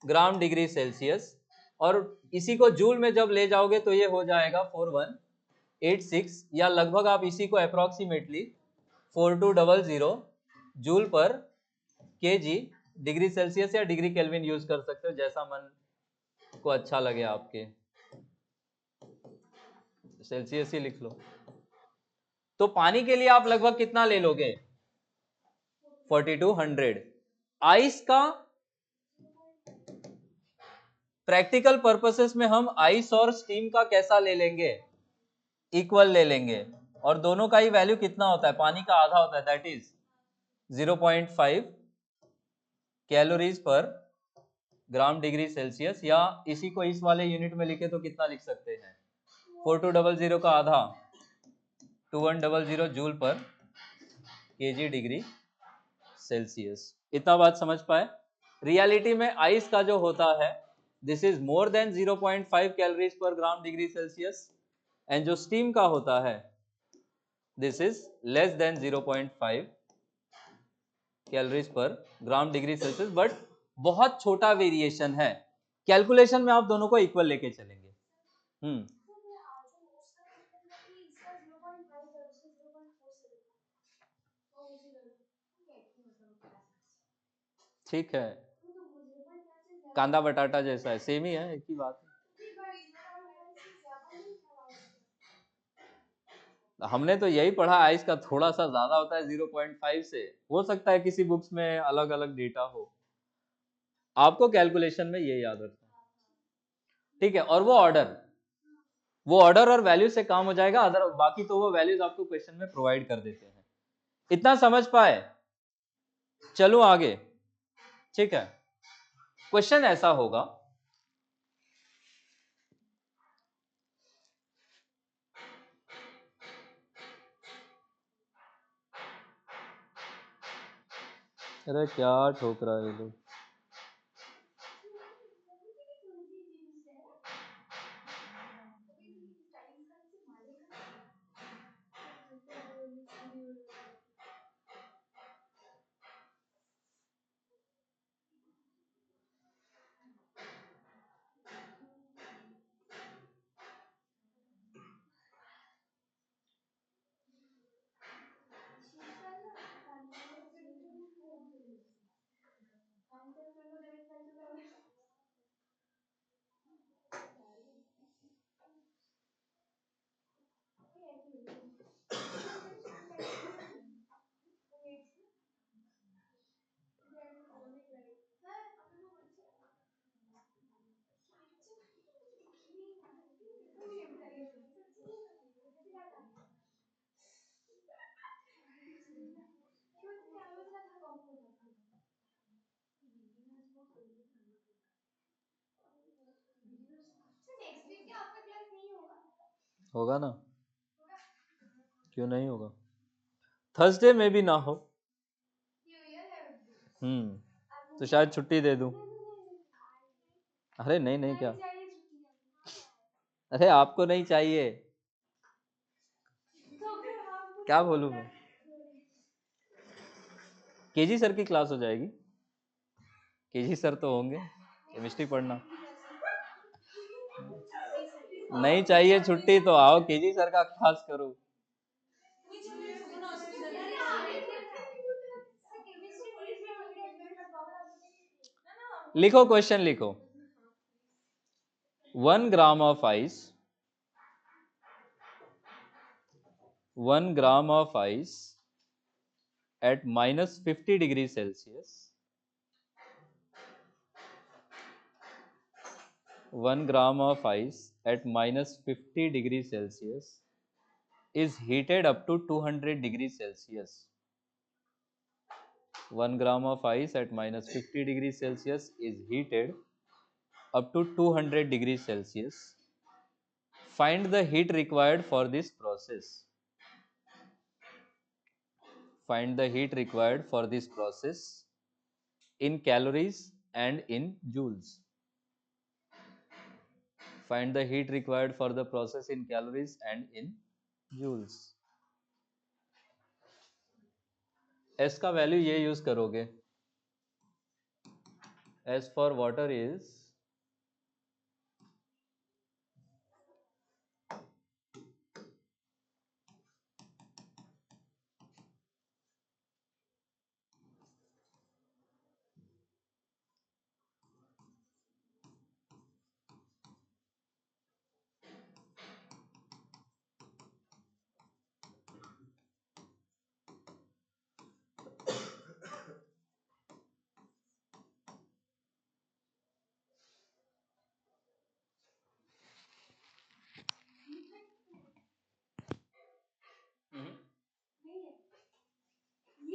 ग्राम डिग्री सेल्सियस, और इसी को जूल में जब ले जाओगे तो ये हो जाएगा 4186, या लगभग आप इसी को अप्रोक्सीमेटली 4200 जूल पर केजी डिग्री सेल्सियस या डिग्री केल्विन यूज कर सकते हो, जैसा मन को अच्छा लगे आपके। सेल्सियस ही लिख लो। तो पानी के लिए आप लगभग कितना ले लोगे? 4200। आइस का प्रैक्टिकल पर्पसेस में हम आइस और स्टीम का कैसा ले लेंगे? इक्वल ले लेंगे, और दोनों का ही वैल्यू कितना होता है? पानी का आधा होता है, that is 0.5 calories per gram degree Celsius, या इसी को इस वाले यूनिट में लिखे तो कितना लिख सकते हैं? 4200 का आधा 2100 जूल पर केजी डिग्री सेल्सियस। इतना बात समझ पाए? रियलिटी में आइस का जो होता है this is more than 0.5 calories per gram degree Celsius, and जो स्टीम का होता है this is less than 0.5 calories per gram degree Celsius, but बहुत छोटा वेरिएशन है। कैलकुलेशन में आप दोनों को इक्वल लेके चलेंगे। ठीक है, कांदा बटाटा जैसा है, सेम ही है, एक ही बात है। हमने तो यही पढ़ा, आइस का थोड़ा सा ज्यादा होता है 0.5 से, हो सकता है किसी बुक्स में अलग अलग डेटा हो, आपको कैलकुलेशन में ये याद रखना। ठीक है, और वो ऑर्डर और वैल्यू से काम हो जाएगा, अदर बाकी तो वो वैल्यूज आपको क्वेश्चन में प्रोवाइड कर देते हैं। इतना समझ पाए? चलो आगे। ठीक है, क्वेश्चन ऐसा होगा, अरे क्या ठोक रहा है ये लोग। नेक्स्ट वीक क्या आपका क्लास नहीं होगा? होगा ना, क्यों नहीं होगा? थर्सडे में भी ना हो, न्यू ईयर है। तो शायद छुट्टी दे दूं। अरे नहीं नहीं, क्या अरे आपको नहीं चाहिए, तो फिर हमको क्या बोलूं मैं? केजी सर की क्लास हो जाएगी, केजी सर तो होंगे, केमिस्ट्री पढ़ना। नहीं चाहिए छुट्टी तो आओ केजी सर का क्लास करो। लिखो क्वेश्चन लिखो। 1 gram of ice, 1 gram of ice at -50 degrees Celsius, 1 gram of ice at -50 degrees Celsius is heated up to 200 degrees Celsius. 1 gram of ice at -50 degrees Celsius is heated up to 200 degrees Celsius. Find the heat required for this process. Find the heat required for this process in calories and in joules. Find the heat required for the process in calories and in joules. S का value ये use करोगे, S for water is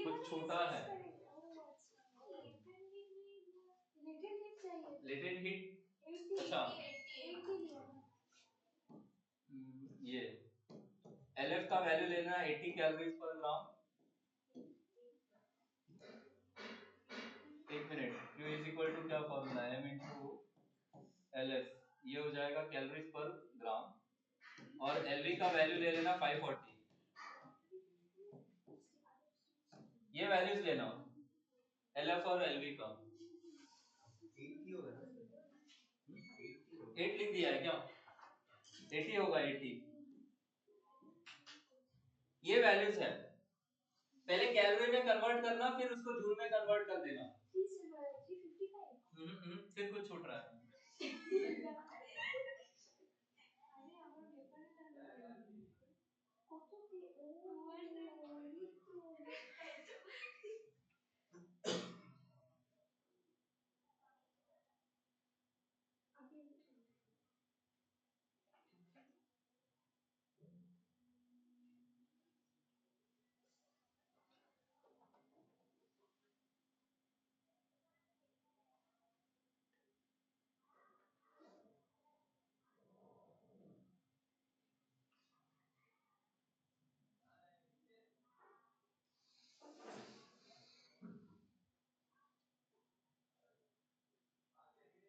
कुछ छोटा है, little hit चाहिए, latent heat. 80 अच्छा 80 लिया ना। ये LF का वैल्यू लेना 80 कैलोरीज पर ग्राम। एक minute, Q is equal to क्या फॉर्मूला है, M इंटू LF, ये हो जाएगा कैलोरीज पर ग्राम, और LV का वैल्यू ले लेना 540। ये वैल्यूज लेना LF और LV का। 80 होगा ना सर? 8 लिख दिया है क्या? 80 होगा, 80। ये वैल्यूज है, पहले कैलोरी में कन्वर्ट करना, फिर उसको जूल में कन्वर्ट कर देना। 355 फिर कुछ छूट रहा है। अरे আমার পেপারে কত কি ও 795 कैलोरी।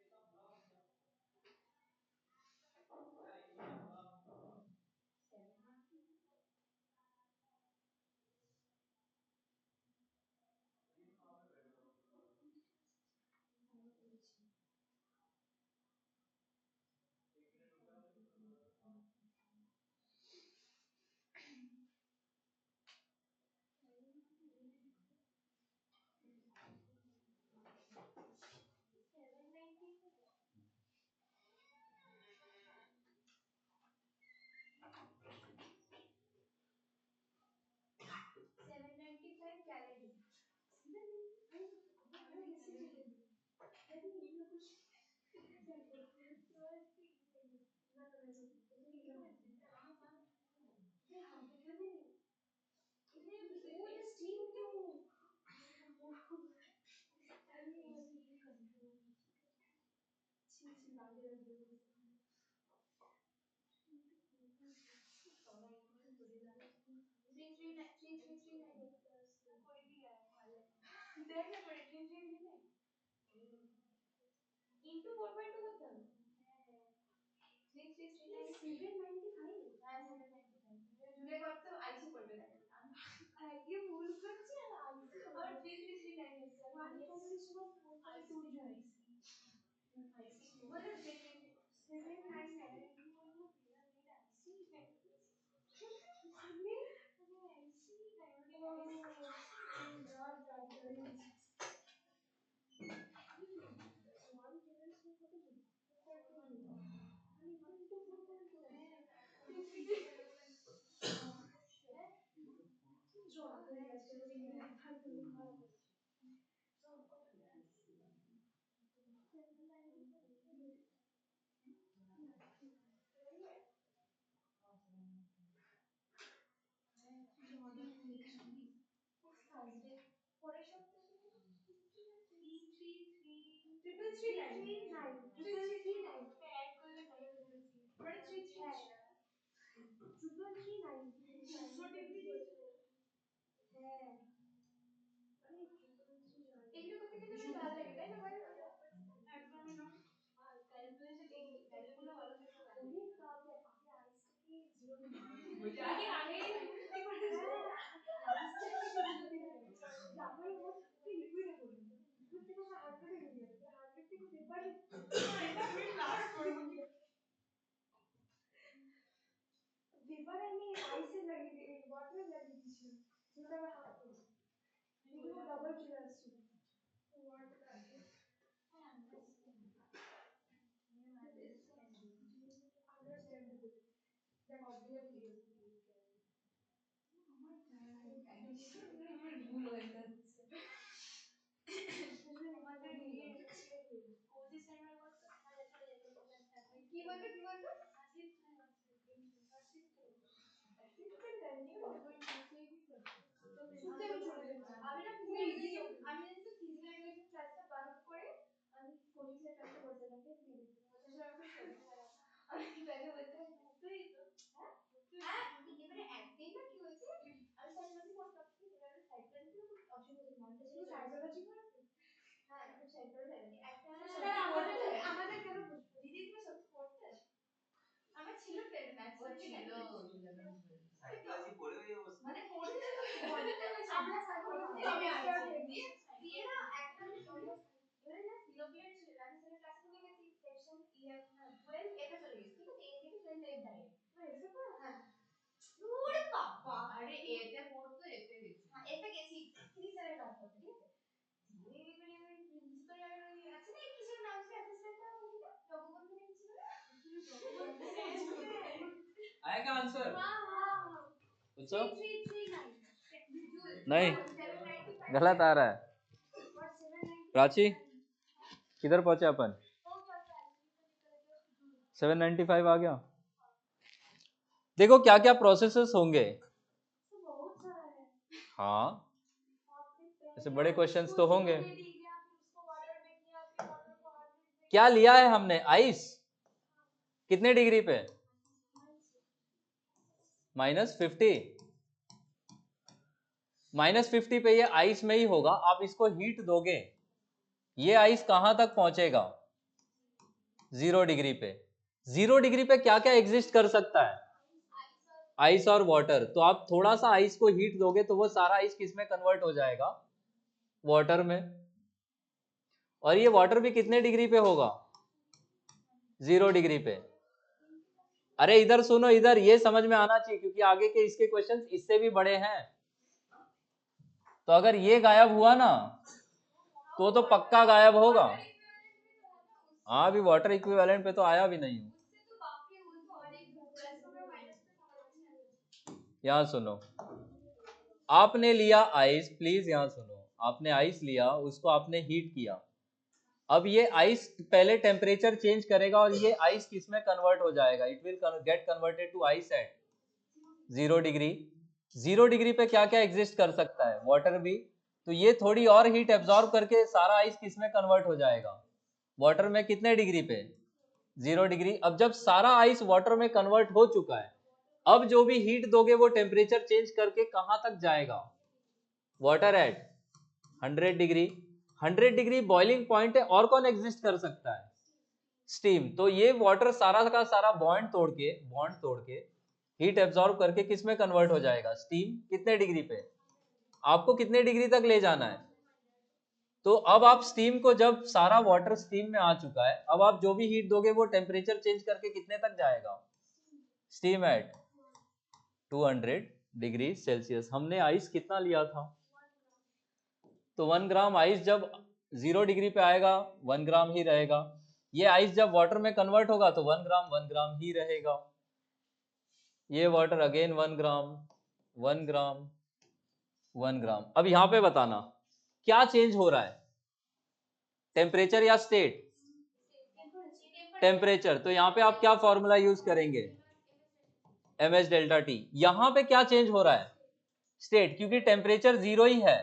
795 हम कैसे चले गए? कहते हैं इतना कुछ ना ना वैसे ये हाँ तो क्यों नहीं इतने वो तो स्टीम क्यों अरे ये कंट्रोल छी आगे रख दो थ्री थ्री नाइन कोई भी है देख ना पड़े 3339 into 4.2 করতে হবে 3339 জুলাই কত আইসি পড়বে না আগে ভুল করছি আর আইসি আমার 3339 আছে আর মানে কোনের সময় 4.2 আইসি বলে 799 আর ইনি বললো পিরামিড আইসি মানে আইসি one difference में कत আমি 4.2 জল হয়ে গেছে পরের সপ্তাহে 33339 অ্যাড করলে কত হবে 339 হ্যাঁ এগুলো করতে কিন্তু বেশ ভালো লাগে তাই না বলো একদমই না ক্যালকুলেশন এই ভ্যালুগুলো ভালো করে ওরে বাপ রে আগে আইসটাকে 0 ওইটা আগে কি করেছে আইসটাকে 0 দিয়ে তারপরে ও লিকুইডে পড়ে লিকুইড থেকে আমরা 100 এ নিয়ে যাবো 100 থেকে পেপারে এটা আমি লাস্ট করব পেপার আমি আইসে লাগিয়ে দিই ওয়াটারে লাগিয়ে দিয়েছিলাম সেটা আবার হাফ করেছি এগুলো ডাবল চলে আসছে ওয়াটার আছে আন্ডারস্ট্যান্ড দেখ অবভিয়াসলি আমার ভুল হয়ে যাচ্ছে আমাদের নিয়ে কোচিং সেন্টার বলতে কি বলতো আমি ফিজিক্যাল এডুকেশন ক্লাসটা বাঙ্ক করে আমি কোচিং ক্লাসটা করতে থাকি আমি তাকে বলতে তুই তো হ্যাঁ এবারে একদিন না কি হয়েছে আমি সাইকোলজি পড়তাম এবারে সাইকোলজি ছিল খুব অসুবিধা মনটা ছিল সাইকোলজি পড়তে হ্যাঁ খুব সাইকোলজি একটা আমাদের কেন দিদি তুমি সত্যি পড়তে আমার ছিল ফেভারিট ম্যাথস ছিল সাইকোলজি পড়ে ওই অবস্থা মানে পড়তে আমরা সাইকোলজি আমি দিয়ে না একটা এবারে না ফিলোপিয়ান ছিল আমি সেটা ক্লাস থেকে গেছি সেকশন 12 এটা চলে গেছি ঠিক আছে এ থেকে 12 এর ডাইরেক্ট হ্যাঁ এসে পড়া হ্যাঁ ওরে বাবা আরে এতে পড়তো এতে গেছি হ্যাঁ এতে গেছি 3 স্যারের ক্লাস করতে ঠিক আছে এবারে ওই প্রিন্সিপাল আর ওই আছে না কি ছিল নাম ছিল অ্যাসিস্ট্যান্টটা ওইটা জগবন্ধু কি ছিল না आएगा आंसर हां हां पूछो 3339 नहीं गलत आ रहा है प्राची किधर पहुंचे अपन 795 आ गया देखो क्या क्या प्रोसेसेस होंगे हाँ ऐसे बड़े क्वेश्चंस तो होंगे क्या लिया है हमने आइस कितने डिग्री पे -50 -50 पे ये आइस में ही होगा आप इसको हीट दोगे ये आइस कहां तक पहुंचेगा 0 डिग्री पे 0 डिग्री पे क्या क्या एग्जिस्ट कर सकता है आइस और वाटर तो आप थोड़ा सा आइस को हीट दोगे तो वो सारा आइस किस में कन्वर्ट हो जाएगा वाटर में और ये वाटर भी कितने डिग्री पे होगा 0 डिग्री पे अरे इधर सुनो इधर ये समझ में आना चाहिए क्योंकि आगे के इसके क्वेश्चंस इससे भी बड़े हैं तो अगर ये गायब हुआ ना तो पक्का गायब होगा हाँ अभी वाटर इक्विवेलेंट पे तो आया भी नहीं हूँ यहाँ सुनो आपने लिया आइस प्लीज यहाँ सुनो आपने आइस लिया उसको आपने हीट किया अब ये आइस पहले टेम्परेचर चेंज करेगा और ये आइस किस में कन्वर्ट हो जाएगा it will get converted to ice at 0 degree 0 degree पे क्या क्या एग्जिस्ट कर सकता है वाटर भी तो ये थोड़ी और हीट एब्जॉर्ब करके सारा आइस किस में कन्वर्ट हो जाएगा वाटर में कितने डिग्री पे 0 डिग्री अब जब सारा आइस वाटर में कन्वर्ट हो चुका है अब जो भी हीट दोगे वो टेम्परेचर चेंज करके कहां तक जाएगा water at 100 degree 100 degree boiling point है और कौन एग्जिस्ट कर सकता है स्टीम। तो ये वाटर सारा का सारा बॉन्ड तोड़ के हीट एब्जॉर्ब करके किस में कन्वर्ट हो जाएगा, स्टीम। कितने डिग्री पे, आपको कितने डिग्री तक ले जाना है। तो अब आप स्टीम को, जब सारा वाटर स्टीम में आ चुका है, अब आप जो भी हीट दोगे वो टेम्परेचर चेंज करके कितने तक जाएगा, स्टीम एट 200 डिग्री सेल्सियस। हमने आइस कितना लिया था, तो 1 ग्राम आइस जब 0 डिग्री पे आएगा 1 ग्राम ही रहेगा। ये आइस जब वाटर में कन्वर्ट होगा तो 1 ग्राम ही रहेगा। ये वाटर अगेन 1 ग्राम 1 ग्राम 1 ग्राम। अब यहां पे बताना क्या चेंज हो रहा है, टेम्परेचर या स्टेट, टेम्परेचर। तो यहाँ पे आप क्या फॉर्मूला यूज करेंगे, mh डेल्टा टी। यहां पे क्या चेंज हो रहा है, स्टेट, क्योंकि टेम्परेचर 0 ही है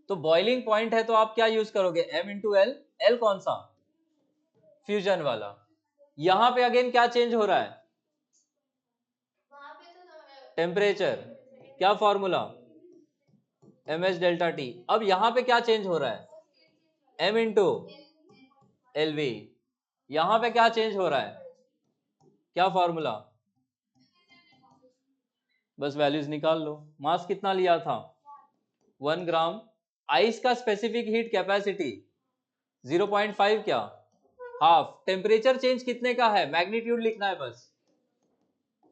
तो बॉइलिंग पॉइंट है, तो आप क्या यूज करोगे, m इंटू एल। एल कौन सा, फ्यूजन वाला। यहां पे अगेन क्या चेंज हो रहा है, टेम्परेचर, क्या फॉर्मूला, mh डेल्टा टी। अब यहां पे क्या चेंज हो रहा है, m इंटू एल वी। यहां पे क्या चेंज हो रहा है, क्या फॉर्मूला, बस वैल्यूज निकाल लो। मास कितना लिया था 1 ग्राम। आइस का स्पेसिफिक हीट कैपेसिटी 0.5, क्या हाफ। टेम्परेचर चेंज कितने का है, मैग्नीट्यूड लिखना है बस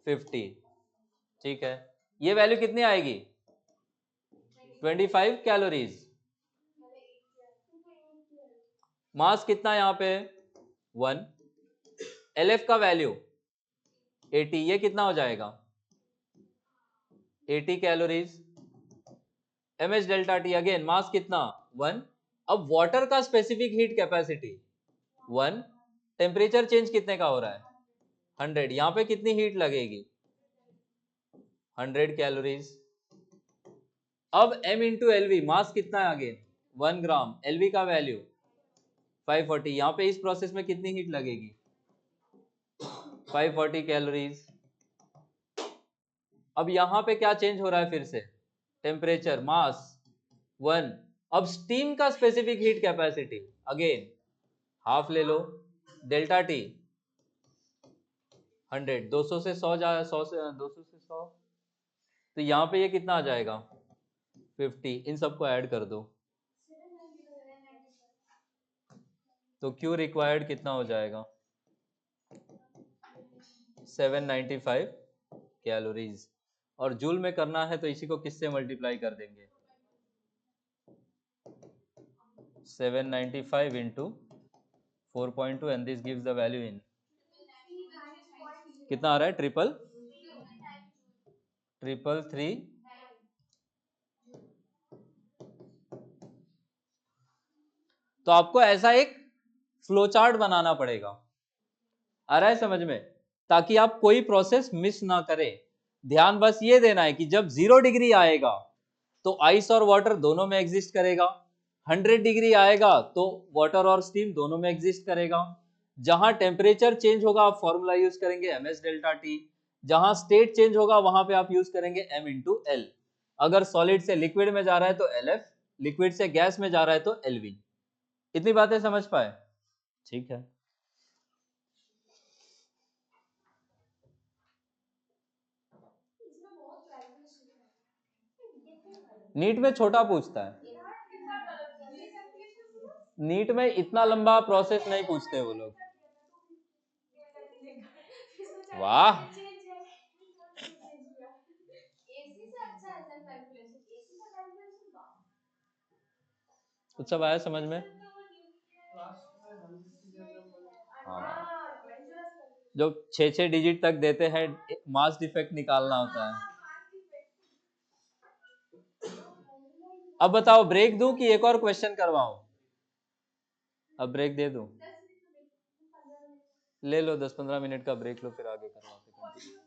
50। ठीक है, ये वैल्यू कितनी आएगी 25 कैलोरीज। मास कितना यहाँ पे 1, LF का वैल्यू 80, ये कितना हो जाएगा 80 calories. mh delta T again mass कितना 1। अब वाटर का specific heat capacity 1, temperature change कितने का हो रहा है 100, यहाँ पे कितनी हीट लगेगी 100 कैलोरीज। अब m इंटू एल वी, मास कितना है अगेन 1 ग्राम, LV का वैल्यू 540, यहाँ पे इस प्रोसेस में कितनी हीट लगेगी 540 कैलोरीज। अब यहाँ पे क्या चेंज हो रहा है, फिर से टेम्परेचर, मास 1। अब स्टीम का specific heat capacity again half ले लो, डेल्टा टी 100, 200 से 100 जा, 100 से 200 से 100, तो यहाँ पे ये कितना आ जाएगा 50। इन सबको ऐड कर दो तो क्यू रिक्वायर्ड कितना हो जाएगा 795 कैलोरीज। और जूल में करना है तो इसी को किससे मल्टीप्लाई कर देंगे, 795 into 4.2 and this gives the value in, कितना आ रहा है, ट्रिपल थ्री। तो आपको ऐसा एक फ्लो चार्ट बनाना पड़ेगा, आ रहा है समझ में, ताकि आप कोई प्रोसेस मिस ना करें। ध्यान बस ये देना है कि जब 0 डिग्री आएगा तो आइस और वाटर दोनों में एग्जिस्ट करेगा, 100 डिग्री आएगा तो वाटर और स्टीम दोनों में एग्जिस्ट करेगा। जहां टेम्परेचर चेंज होगा आप फॉर्मूला यूज करेंगे mh डेल्टा टी, जहां स्टेट चेंज होगा वहां पे आप यूज करेंगे m इंटू एल। अगर सॉलिड से लिक्विड में जा रहा है तो LF, लिक्विड से गैस में जा रहा है तो LV। इतनी बातें समझ पाए, ठीक है। नीट में छोटा पूछता है, नीट में इतना लंबा प्रोसेस नहीं पूछते वो लोग। वाह, कुछ सब आया समझ में। हाँ, जो 6 डिजिट तक देते हैं मास डिफेक्ट निकालना होता है। अब बताओ ब्रेक दूं कि एक और क्वेश्चन करवाऊं, अब ब्रेक दे दूं, ले लो 10-15 मिनट का ब्रेक लो, फिर आगे करवाते हैं।